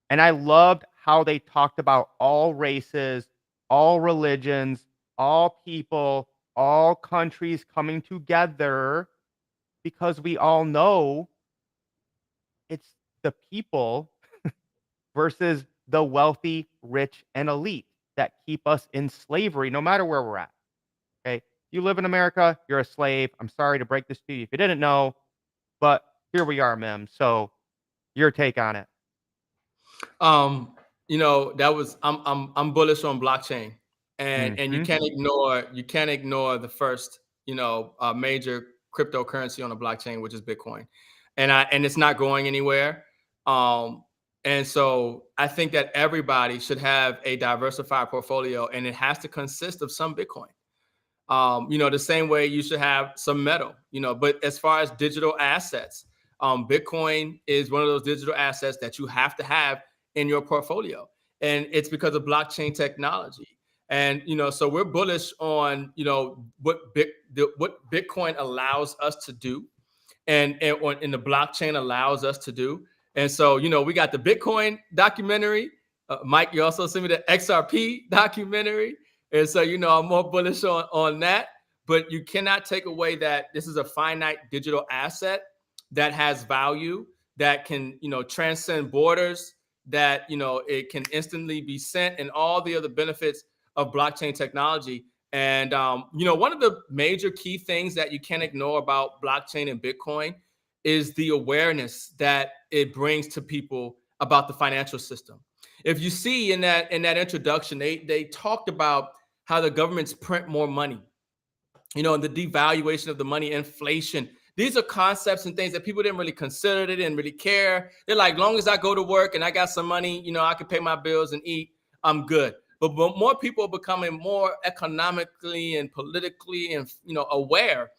And I loved how they talked about all races, all religions, all people, all countries coming together because we all know it's the people versus the wealthy, rich, and elite. that keep us in slavery no matter where we're at. Okay. You live in America, you're a slave. I'm sorry to break this to you if you didn't know, but here we are, Mim. So your take on it. That was I'm bullish on blockchain, and you Mhm. can't ignore the first major cryptocurrency on the blockchain, which is Bitcoin, and it's not going anywhere. And so I think that everybody should have a diversified portfolio, and it has to consist of some Bitcoin. The same way you should have some metal, but as far as digital assets, Bitcoin is one of those digital assets that you have to have in your portfolio. And it's because of blockchain technology. And, so we're bullish on, what Bitcoin allows us to do and the blockchain allows us to do. And so, we got the Bitcoin documentary. Mike, you also sent me the XRP documentary. And so, I'm more bullish on that. But you cannot take away that this is a finite digital asset that has value, that can, transcend borders, that, it can instantly be sent, and all the other benefits of blockchain technology. And, one of the major key things that you can't ignore about blockchain and Bitcoin is the awareness that it brings to people about the financial system. If you see in that introduction, they talked about how the governments print more money, and the devaluation of the money, inflation. These are concepts and things that people didn't really consider. They didn't really care. They're like, long as I go to work and I got some money, I can pay my bills and eat, I'm good. But more people are becoming more economically and politically and aware.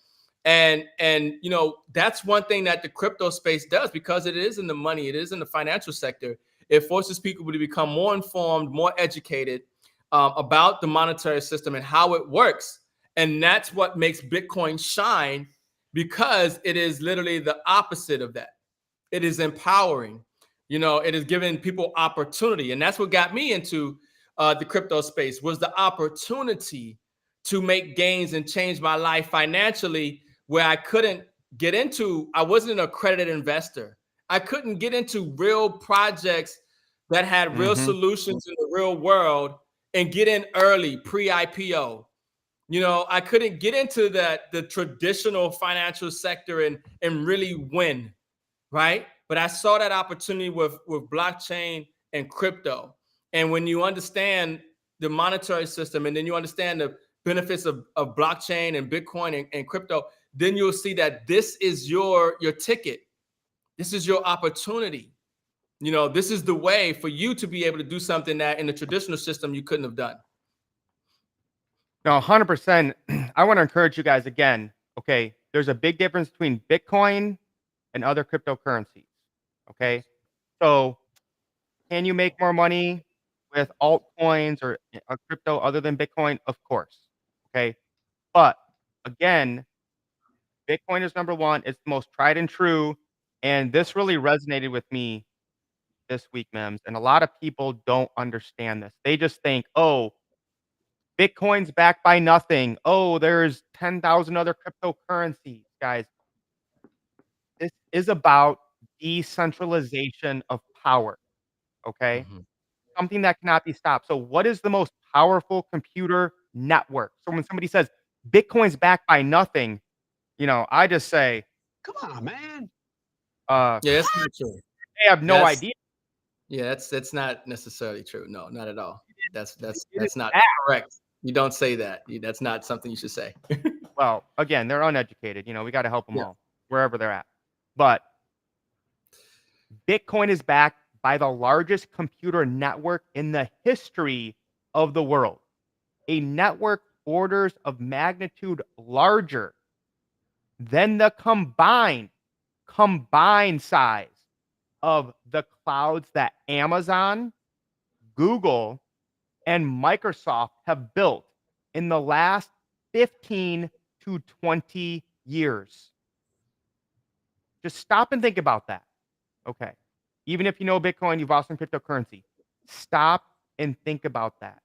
And that's one thing that the crypto space does, because it is in the money, it is in the financial sector. It forces people to become more informed, more educated about the monetary system and how it works. And that's what makes Bitcoin shine, because it is literally the opposite of that. It is empowering. It is giving people opportunity. And that's what got me into the crypto space, was the opportunity to make gains and change my life financially, where I couldn't get into. I wasn't an accredited investor. I couldn't get into real projects that had real solutions in the real world and get in early, pre-IPO. I couldn't get into the traditional financial sector and really win, right? But I saw that opportunity with blockchain and crypto. And when you understand the monetary system, and then you understand the benefits of blockchain and Bitcoin and crypto, then you'll see that this is your ticket. This is your opportunity. This is the way for you to be able to do something that in the traditional system you couldn't have done. No, 100%. I want to encourage you guys again. Okay. There's a big difference between Bitcoin and other cryptocurrencies. Okay. So can you make more money with altcoins or a crypto other than Bitcoin? Of course. Okay. But again, Bitcoin is number one. It's the most tried and true. And this really resonated with me this week, Mems. And a lot of people don't understand this. They just think, oh, Bitcoin's backed by nothing. Oh, there's 10,000 other cryptocurrencies. Guys, this is about decentralization of power. Okay. Something that cannot be stopped. So, what is the most powerful computer network? So, when somebody says Bitcoin's backed by nothing, I just say, Come on, man. Yeah, that's not true. They have no idea. Yeah, that's not necessarily true. No, not at all. That's not correct. You don't say that. That's not something you should say. Well, again, they're uneducated. We got to help them all wherever they're at. But Bitcoin is backed by the largest computer network in the history of the world. A network orders of magnitude larger than the combined size of the clouds that Amazon, Google, and Microsoft have built in the last 15 to 20 years. Just stop and think about that. Okay. Even if you know Bitcoin, you've also in cryptocurrency. Stop and think about that.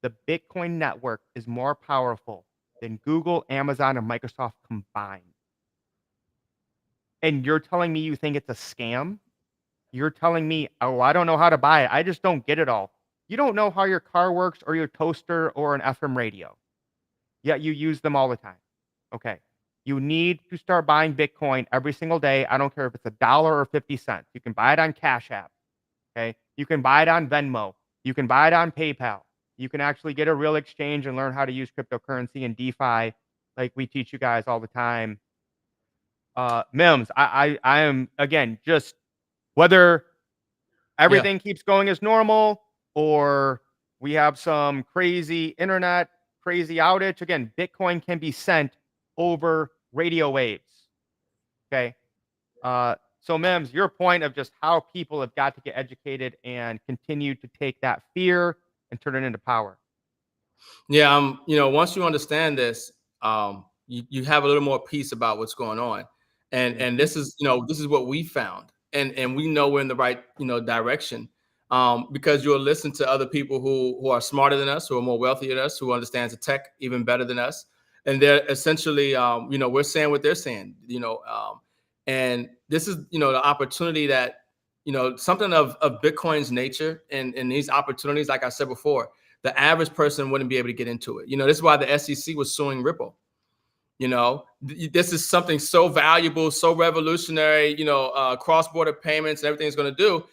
The Bitcoin network is more powerful than Google, Amazon, and Microsoft combined. And you're telling me you think it's a scam? You're telling me, oh, I don't know how to buy it. I just don't get it all. You don't know how your car works or your toaster or an FM radio, yet you use them all the time. Okay. You need to start buying Bitcoin every single day. I don't care if it's $1 or 50 cents. You can buy it on Cash App. Okay. You can buy it on Venmo. You can buy it on PayPal. You can actually get a real exchange and learn how to use cryptocurrency and DeFi like we teach you guys all the time. Mims, I am, again, just whether everything keeps going as normal or we have some crazy internet, crazy outage. Again, Bitcoin can be sent over radio waves. Okay. So Mims, your point of just how people have got to get educated and continue to take that fear and turn it into power. Yeah, once you understand this, you have a little more peace about what's going on. And this is, this is what we found. And we know we're in the right, direction. Because you'll listen to other people who are smarter than us, who are more wealthy than us, who understands the tech even better than us. And they're essentially, we're saying what they're saying, and this is, the opportunity that, something of Bitcoin's nature and these opportunities, like I said before, the average person wouldn't be able to get into it. This is why the SEC was suing Ripple. This is something so valuable, so revolutionary, cross-border payments and everything's going to do.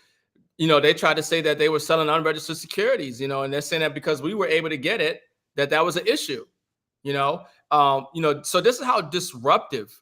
They tried to say that they were selling unregistered securities, and they're saying that because we were able to get it, that was an issue, so this is how disruptive,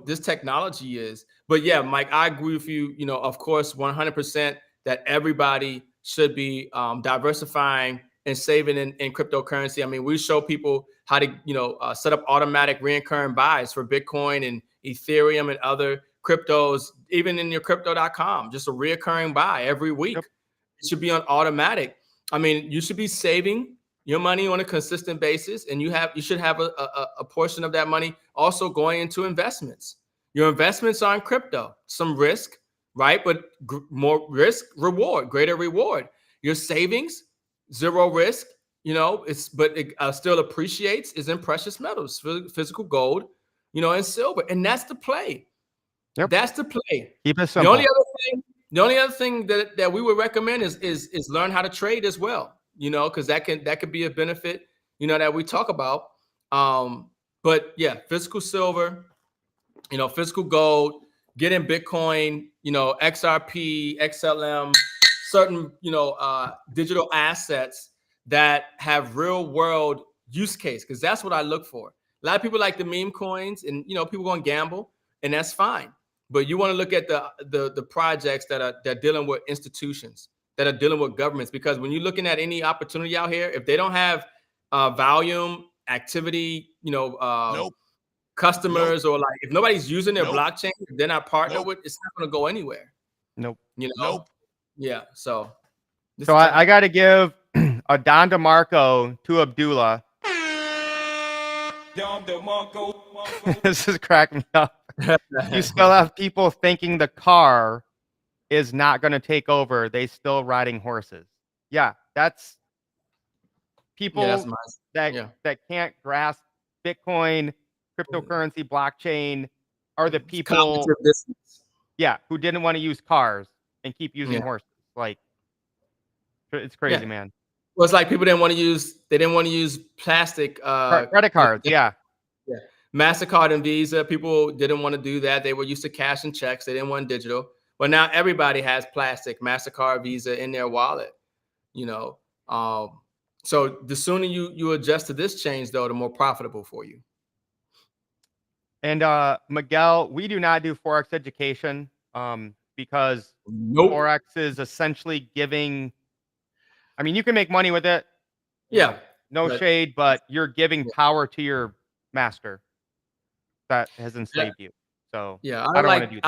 this technology is. But yeah, Mike, I agree with you, of course, 100% that everybody should be diversifying and saving in cryptocurrency. I mean, we show people how to, set up automatic recurring buys for Bitcoin and Ethereum and other cryptos, even in your crypto.com, just a reoccurring buy every week. Yep. It should be on automatic. I mean, you should be saving your money on a consistent basis, and you should have a portion of that money also going into investments. Your investments are in crypto, some risk, right? But more risk, reward, greater reward. Your savings, zero risk, but it still appreciates, is in precious metals, physical gold, and silver. And that's the play. Yep. That's the play. Keep it simple. The only other thing that we would recommend is learn how to trade as well, because that could be a benefit, that we talk about. But yeah, physical silver, physical gold, get in Bitcoin, XRP, XLM, certain, digital assets that have real world use case, because that's what I look for. A lot of people like the meme coins, and people going to gamble, and that's fine. But you want to look at the projects that are dealing with institutions, that are dealing with governments, because when you're looking at any opportunity out here, if they don't have volume, activity, customers, or like if nobody's using their blockchain, if they're not partnered with, it's not going to go anywhere. Yeah. So I got to give a Don DeMarco to Abdullah. This is cracking me up. You still have people thinking the car is not going to take over. They still riding horses. Yeah, that's people that can't grasp Bitcoin, cryptocurrency, blockchain are the people, who didn't want to use cars and keep using horses. Like, it's crazy, man. Well, it's like people didn't want to use plastic credit cards. Yeah. MasterCard and Visa, people didn't want to do that. They were used to cash and checks. They didn't want digital. But now everybody has plastic, MasterCard, Visa in their wallet, So the sooner you adjust to this change, though, the more profitable for you. And Miguel, we do not do Forex education because Forex is essentially giving, I mean, you can make money with it. Yeah. No shade, but you're giving power to your master that has enslaved you. So yeah, I don't want to do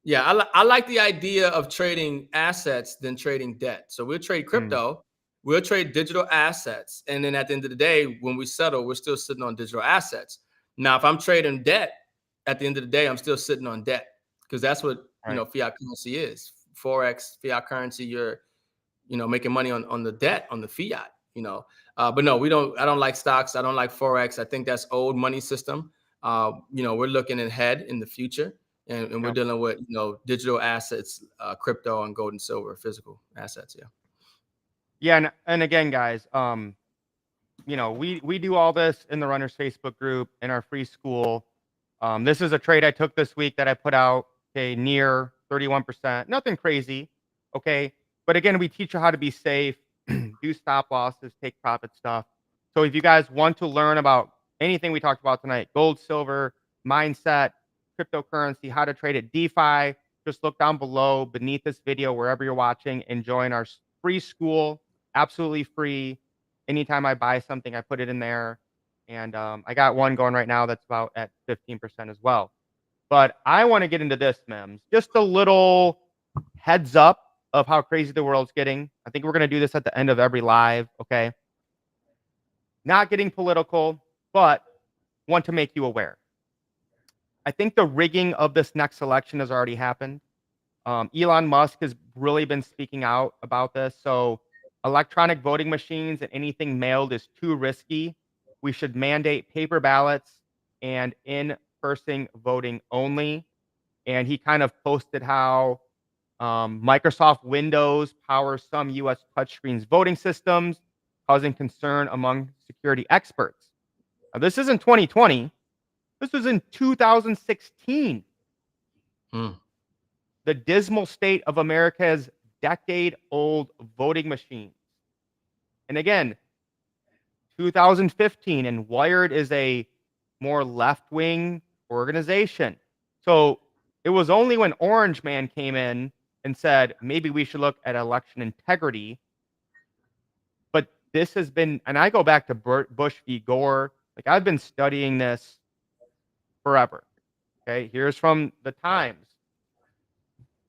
that. I like the idea of trading assets than trading debt. So we'll trade crypto, we'll trade digital assets, and then at the end of the day, when we settle, we're still sitting on digital assets. Now, if I'm trading debt, at the end of the day, I'm still sitting on debt, because that's what fiat currency is. Forex, fiat currency, you're making money on the debt, on the fiat. But no, I don't like stocks. I don't like Forex. I think that's old money system. We're looking ahead in the future, and we're dealing with, digital assets, crypto and gold and silver, physical assets. Yeah. Yeah, and again, guys, we do all this in the Runners Facebook group in our free school. This is a trade I took this week that I put out. Okay, near 31%. Nothing crazy. Okay, but again, we teach you how to be safe, do stop losses, take profit stuff. So if you guys want to learn about anything we talked about tonight, gold, silver, mindset, cryptocurrency, how to trade it, DeFi, just look down below beneath this video wherever you're watching and join our free school. Absolutely free. Anytime I buy something, I put it in there. And I got one going right now that's about at 15% as well. But I want to get into this, Mems. Just a little heads up of how crazy the world's getting. I think we're going to do this at the end of every live, okay? Not getting political, but want to make you aware. I think the rigging of this next election has already happened. Elon Musk has really been speaking out about this. So electronic voting machines and anything mailed is too risky. We should mandate paper ballots and in-person voting only. And he kind of posted how Microsoft Windows powers some U.S. touchscreens voting systems, causing concern among security experts. Now, this isn't 2020. This was in 2016. The dismal state of America's decade-old voting machines. And again, 2015, and Wired is a more left-wing organization. So it was only when Orange Man came in and said, maybe we should look at election integrity. But this has been, and I go back to Bush v. Gore. Like, I've been studying this forever. Okay, here's from the Times.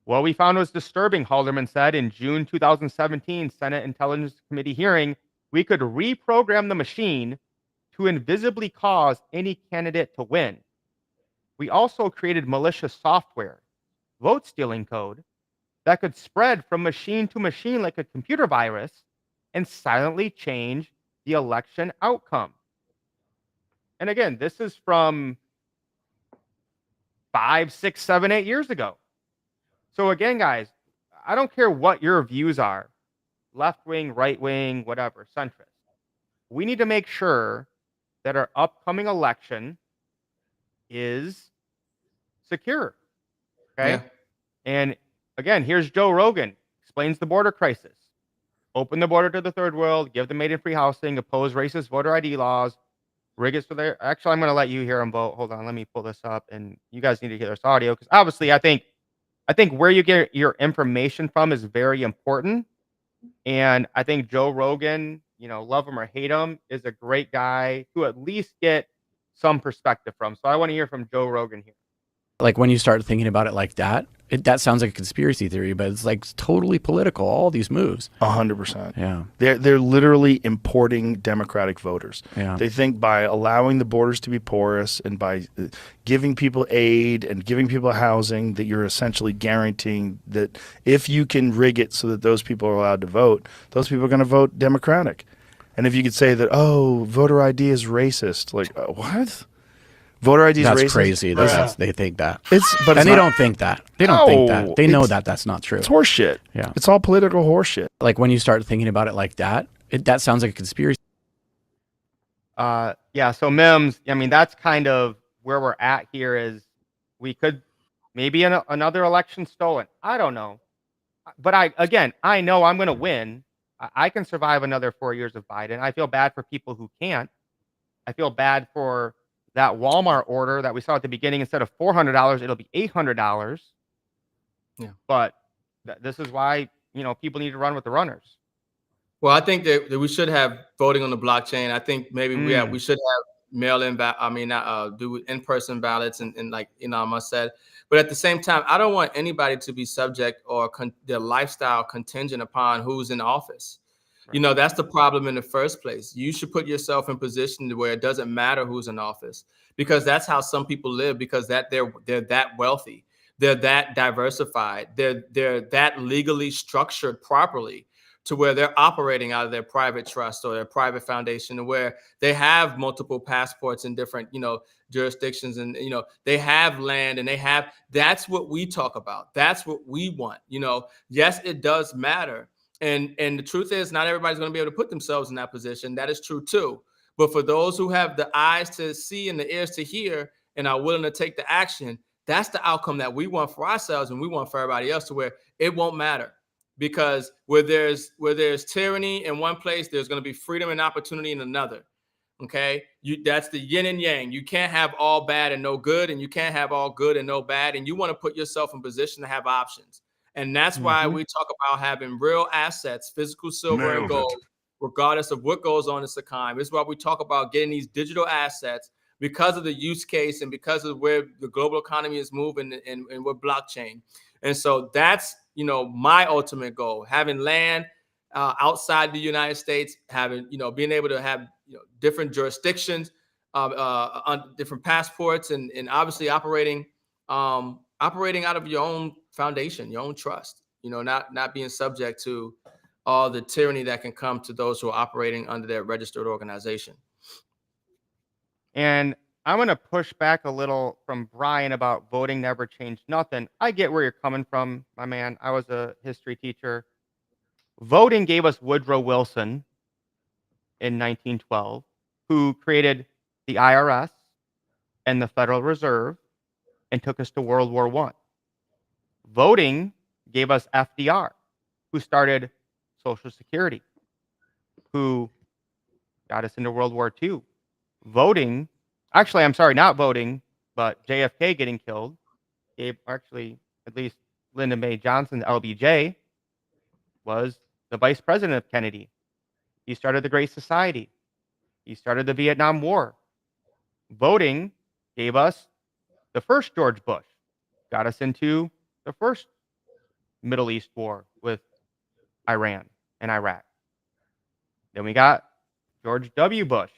What we found was disturbing, Halderman said in June 2017 Senate Intelligence Committee hearing. We could reprogram the machine to invisibly cause any candidate to win. We also created malicious software, vote stealing code, that could spread from machine to machine like a computer virus and silently change the election outcome. And again, this is from 5, 6, 7, 8 years ago. So again, guys, I don't care what your views are, left wing, right wing, whatever, centrist. We need to make sure that our upcoming election is secure. Okay. Yeah. And again, here's Joe Rogan, explains the border crisis. Open the border to the third world, give them aid and free housing, oppose racist voter ID laws, rig it so they're actually, I'm going to let you hear them vote. Hold on, let me pull this up, and you guys need to hear this audio because obviously I think where you get your information from is very important. And I think Joe Rogan, love him or hate him, is a great guy to at least get some perspective from. So I want to hear from Joe Rogan here. Like when you start thinking about it like that, that sounds like a conspiracy theory, but it's like totally political, all these moves. 100%. Yeah. They're literally importing Democratic voters. Yeah. They think by allowing the borders to be porous and by giving people aid and giving people housing that you're essentially guaranteeing that if you can rig it so that those people are allowed to vote, those people are going to vote Democratic. And if you could say that, oh, voter ID is racist, like, what? Voter ID is racist? That's crazy. They think that. They don't think that. They don't think that. They know that that's not true. It's horseshit. Yeah. It's all political horseshit. Like when you start thinking about it like that, that sounds like a conspiracy. Yeah. So Mims, I mean, that's kind of where we're at here. Is we could maybe another election stolen. I don't know, but I know I'm going to win. I can survive another 4 years of Biden. I feel bad for people who can't. I feel bad for that Walmart order that we saw at the beginning. Instead of $400, it'll be $800. Yeah. But this is why, people need to run with the runners. Well, I think that we should have voting on the blockchain. I think maybe we should have mail-in, do in-person ballots and like Elon Musk said. But at the same time, I don't want anybody to be subject or their lifestyle contingent upon who's in office. Right. That's the problem in the first place. You should put yourself in position to where it doesn't matter who's in office, because that's how some people live, because they're that wealthy. They're that diversified. They're that legally structured properly to where they're operating out of their private trust or their private foundation, where they have multiple passports in different, jurisdictions, and, they have land and that's what we talk about. That's what we want. Yes, it does matter And the truth is, not everybody's going to be able to put themselves in that position. That is true too. But for those who have the eyes to see and the ears to hear and are willing to take the action, that's the outcome that we want for ourselves and we want for everybody else, to where it won't matter. Because where there's tyranny in one place, there's going to be freedom and opportunity in another. Okay, that's the yin and yang. You can't have all bad and no good, and you can't have all good and no bad. And you want to put yourself in position to have options. And that's why we talk about having real assets, physical silver and gold, regardless of what goes on in this economy. It's why we talk about getting these digital assets, because of the use case and because of where the global economy is moving and with blockchain. And so that's, my ultimate goal: having land outside the United States, having, being able to have, different jurisdictions, on different passports, and obviously operating out of your own foundation, your own trust, not being subject to all the tyranny that can come to those who are operating under their registered organization. And I'm going to push back a little from Brian about voting never changed nothing. I get where you're coming from, my man. I was a history teacher. Voting gave us Woodrow Wilson in 1912, who created the IRS and the Federal Reserve and took us to World War I. Voting gave us FDR, who started Social Security, who got us into World War II. Voting, actually, I'm sorry, not voting, but JFK getting killed gave, actually, at least Lyndon B. Johnson, LBJ, was the vice president of Kennedy. He started the Great Society. He started the Vietnam War. Voting gave us the first George Bush, got us into the first Middle East war with Iran and Iraq. Then we got George W. Bush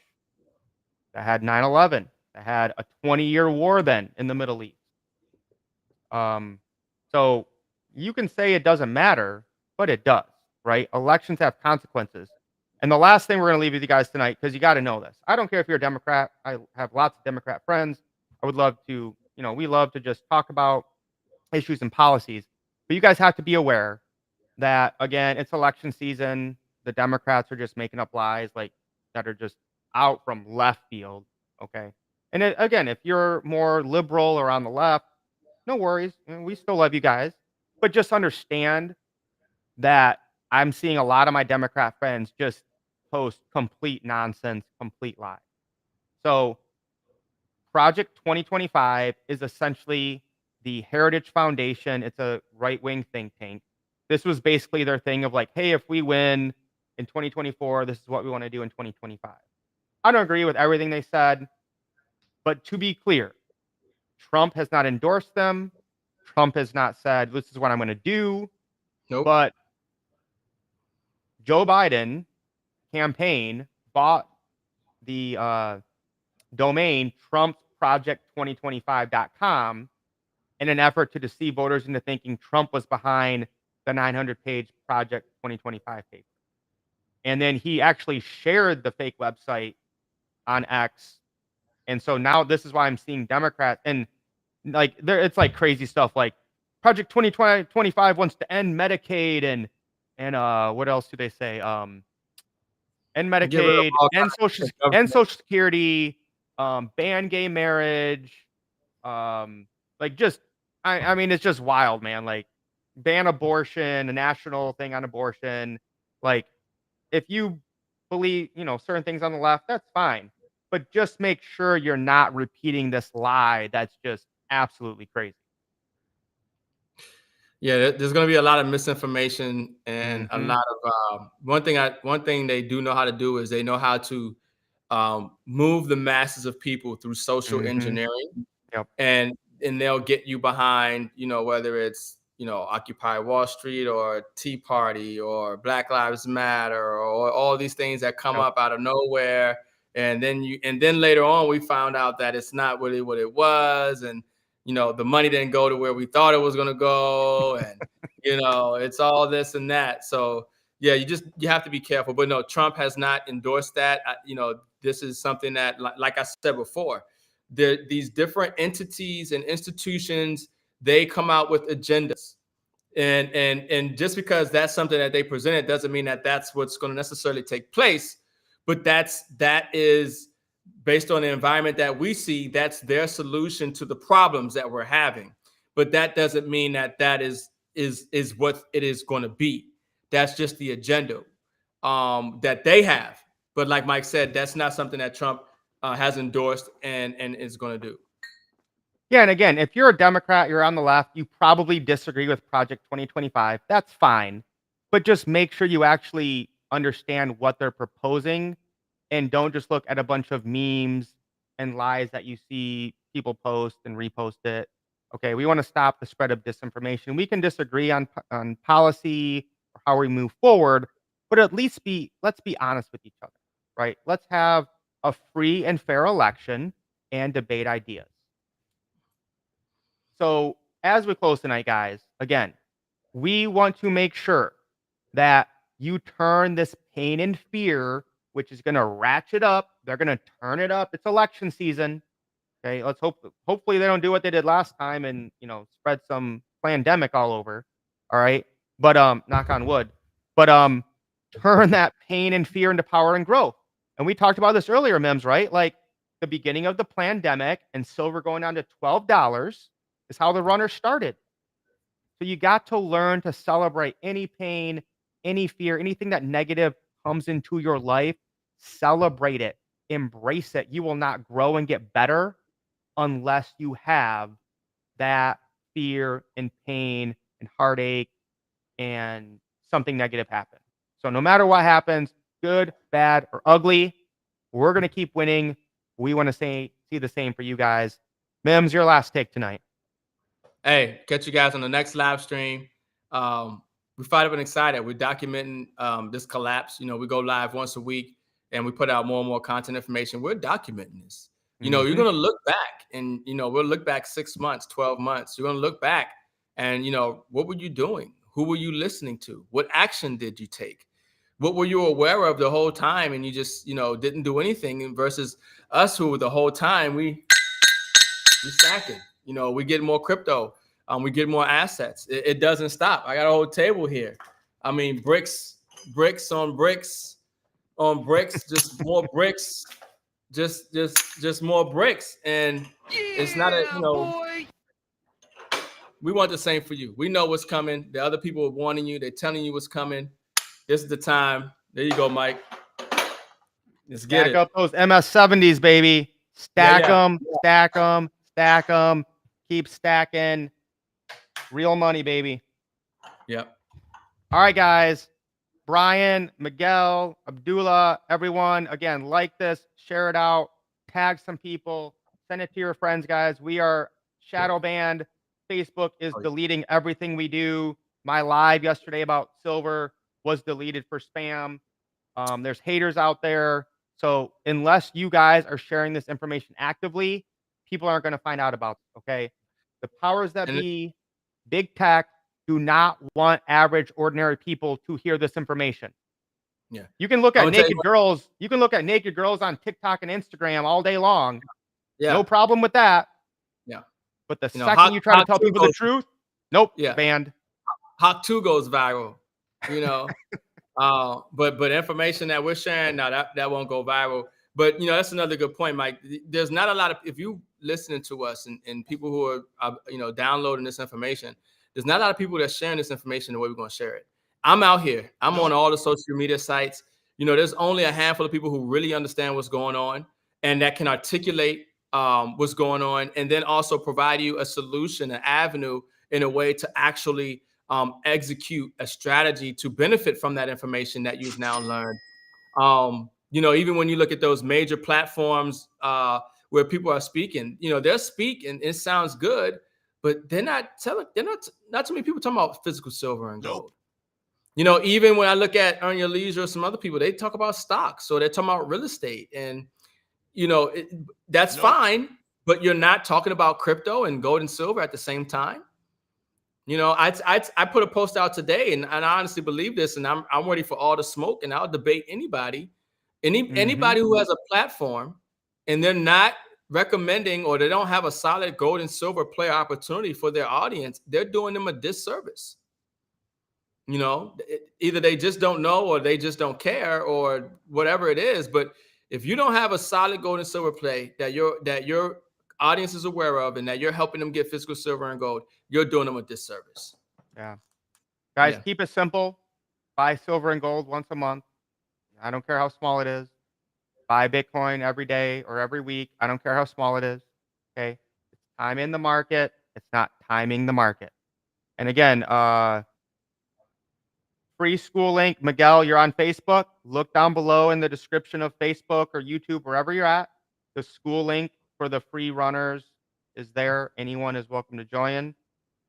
that had 9/11, that had a 20-year war then in the Middle East. So you can say it doesn't matter, but it does, right? Elections have consequences. And the last thing we're going to leave with you guys tonight, because you got to know this. I don't care if you're a Democrat. I have lots of Democrat friends. I would love to, we love to just talk about issues and policies. But you guys have to be aware that, again, it's election season. The Democrats are just making up lies that are just out from left field. Okay. And again, if you're more liberal or on the left, no worries. We still love you guys. But just understand that I'm seeing a lot of my Democrat friends just post complete nonsense, complete lies. So Project 2025 is essentially the Heritage Foundation. It's a right-wing think tank. This was basically their thing of hey, if we win in 2024, this is what we want to do in 2025. I don't agree with everything they said, but to be clear, Trump has not endorsed them. Trump has not said, this is what I'm going to do. Nope. But Joe Biden campaign bought the domain trumpproject2025.com in an effort to deceive voters into thinking Trump was behind the 900-page Project 2025 paper. And then he actually shared the fake website on X. And so now this is why I'm seeing Democrats and it's crazy stuff Project 2025 wants to end Medicaid and what else do they say? End Medicaid, end Social Security, ban gay marriage, I mean, it's just wild, man. Ban abortion, a national thing on abortion. If you believe, certain things on the left, that's fine. But just make sure you're not repeating this lie that's just absolutely crazy. Yeah, there's going to be a lot of misinformation and a lot of one thing they do know how to do is they know how to move the masses of people through social engineering. Yep. And they'll get you behind, whether it's Occupy Wall Street or Tea Party or Black Lives Matter or all these things that come up out of nowhere. And then later on we found out that it's not really what it was, and the money didn't go to where we thought it was going to go, and it's all this and that. So yeah, you have to be careful. But no, Trump has not endorsed that. This is something that, like I said before, these different entities and institutions, they come out with agendas. And just because that's something that they presented doesn't mean that that's what's going to necessarily take place. But that is based on the environment that we see. That's their solution to the problems that we're having. But that doesn't mean that that is what it is going to be. That's just the agenda that they have. But like Mike said, that's not something that Trump has endorsed and is going to do. Yeah, and again, if you're a Democrat, you're on the left, you probably disagree with Project 2025. That's fine. But just make sure you actually understand what they're proposing and don't just look at a bunch of memes and lies that you see people post and repost it. Okay, we want to stop the spread of disinformation. We can disagree on policy or how we move forward, but at least let's be honest with each other, right? Let's have a free and fair election and debate ideas. So as we close tonight, guys, again, we want to make sure that you turn this pain and fear, which is going to ratchet up. They're going to turn it up. It's election season. Okay, let's hopefully they don't do what they did last time and, spread some pandemic all over. All right. But knock on wood. But turn that pain and fear into power and growth. And we talked about this earlier, Mims, right? Like the beginning of the pandemic and silver going down to $12 is how the runner started. So you got to learn to celebrate any pain, any fear, anything that negative comes into your life. Celebrate it, embrace it. You will not grow and get better unless you have that fear and pain and heartache and something negative happen. So no matter what happens, good, bad, or ugly, we're going to keep winning. We want to see the same for you guys. Mims, your last take tonight. Hey, catch you guys on the next live stream. We're fired up and excited. We're documenting this collapse. We go live once a week and we put out more and more content information. We're documenting this. You're going to look back and, we'll look back 6 months, 12 months. You're going to look back and, what were you doing? Who were you listening to? What action did you take? What were you aware of the whole time? And you just, didn't do anything versus us who the whole time we stacking. We get more crypto. We get more assets. It doesn't stop. I got a whole table here. I mean, bricks on bricks on bricks, just more bricks, just more bricks. And it's not boy. We want the same for you. We know what's coming. The other people are warning you. They're telling you what's coming. This is the time. There you go, Mike. Let's get it. Stack up those MS70s, baby. Stack them, stack them, stack them. Keep stacking. Real money, baby. Yep. All right, guys. Brian, Miguel, Abdullah, everyone, again, like this, share it out, tag some people, send it to your friends, guys. We are shadow banned. Facebook is deleting everything we do. My live yesterday about silver was deleted for spam. There's haters out there. So unless you guys are sharing this information actively, people aren't going to find out about it, okay? The powers that be, big tech, do not want average, ordinary people to hear this information. Yeah. You can look at naked girls. You can look at naked girls on TikTok and Instagram all day long. Yeah. No problem with that. Yeah. But the second you try to tell people the truth, nope, banned. Hawk 2 goes viral, but information that we're sharing, no, that won't go viral. But that's another good point, Mike. There's not a lot of, if you listening to us and people who are downloading this information, there's not a lot of people that are sharing this information the way we're going to share it. I'm out here. I'm on all the social media sites. There's only a handful of people who really understand what's going on and that can articulate what's going on, and then also provide you a solution, an avenue in a way to actually execute a strategy to benefit from that information that you've now learned. Even when you look at those major platforms where people are speaking, they're speaking, it sounds good, but they're not too many people talking about physical silver and gold. Even when I look at Earn Your Leisure or some other people, they talk about stocks, so they're talking about real estate, and that's fine, but you're not talking about crypto and gold and silver at the same time. I put a post out today, and I honestly believe this, and I'm ready for all the smoke, and I'll debate anybody who has a platform and they're not recommending or they don't have a solid gold and silver player opportunity for their audience. They're doing them a disservice. You know, either they just don't know or they just don't care or whatever it is. But if you don't have a solid gold and silver play that your audience is aware of and that you're helping them get physical silver and gold, you're doing them a disservice. Yeah. Guys, keep it simple. Buy silver and gold once a month. I don't care how small it is. Buy Bitcoin every day or every week. I don't care how small it is. Okay. It's time in the market. It's not timing the market. And again, free SKOOL link. Miguel, you're on Facebook. Look down below in the description of Facebook or YouTube, wherever you're at. The SKOOL link for the free runners is there. Anyone is welcome to join.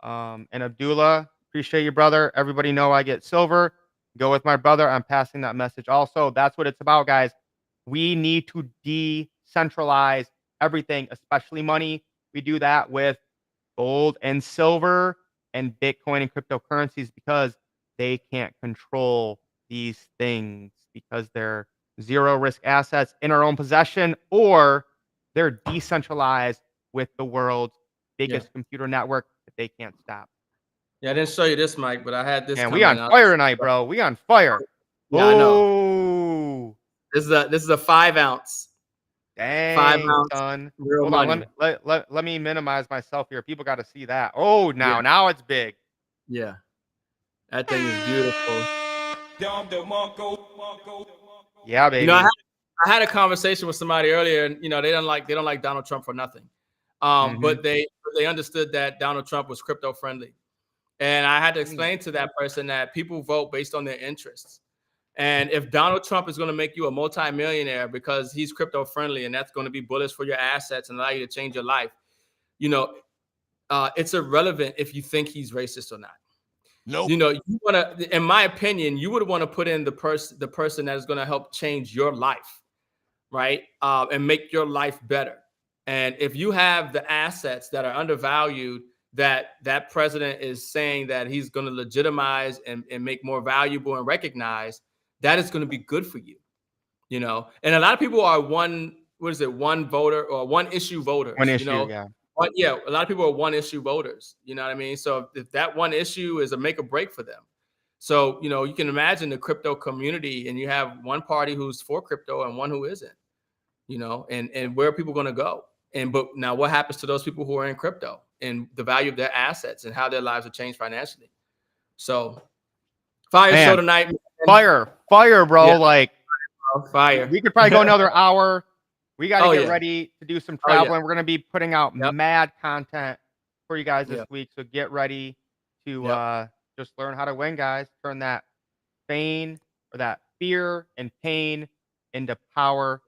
And Abdullah, appreciate you, brother. Everybody know I get silver. Go with my brother. I'm passing that message also. That's what it's about, guys. We need to decentralize everything, especially money. We do that with gold and silver and Bitcoin and cryptocurrencies because they can't control these things because they're zero risk assets in our own possession, or they're decentralized with the world's biggest computer network that they can't stop. Yeah, I didn't show you this, Mike, but I had this. Man, we on fire tonight, bro. We on fire. Yeah, I know. Oh, This is a 5 ounce. dang, 5 ounce son. real Hold money. on, let me minimize myself here. People got to see that. Oh, now it's big. Yeah, that thing is beautiful. Yeah, baby. You know, I had a conversation with somebody earlier, and you know, they don't like Donald Trump for nothing. But they understood that Donald Trump was crypto friendly. And I had to explain to that person that people vote based on their interests. And if Donald Trump is going to make you a multimillionaire because he's crypto friendly and that's going to be bullish for your assets and allow you to change your life, you know, it's irrelevant if you think he's racist or not. No, you know, you want to, in my opinion, you would want to put in the person that is going to help change your life, right? And make your life better. And if you have the assets that are undervalued, that president is saying that he's going to legitimize and make more valuable and recognize, that is going to be good for you, you know. And a lot of people are one voter or one issue voters. One issue, you know? yeah. But yeah, a lot of people are one issue voters. You know what I mean? So if that one issue is a make or break for them. So, you know, you can imagine the crypto community and you have one party who's for crypto and one who isn't, you know, and where are people going to go? But now what happens to those people who are in crypto and the value of their assets and how their lives have changed financially? So fire show tonight. Fire, bro. Yeah. Like fire. We could probably go another hour. We got to get yeah. ready to do some traveling. yeah. We're going to be putting out mad content for you guys this week. So get ready to just learn how to win, guys. Turn that pain or that fear and pain into power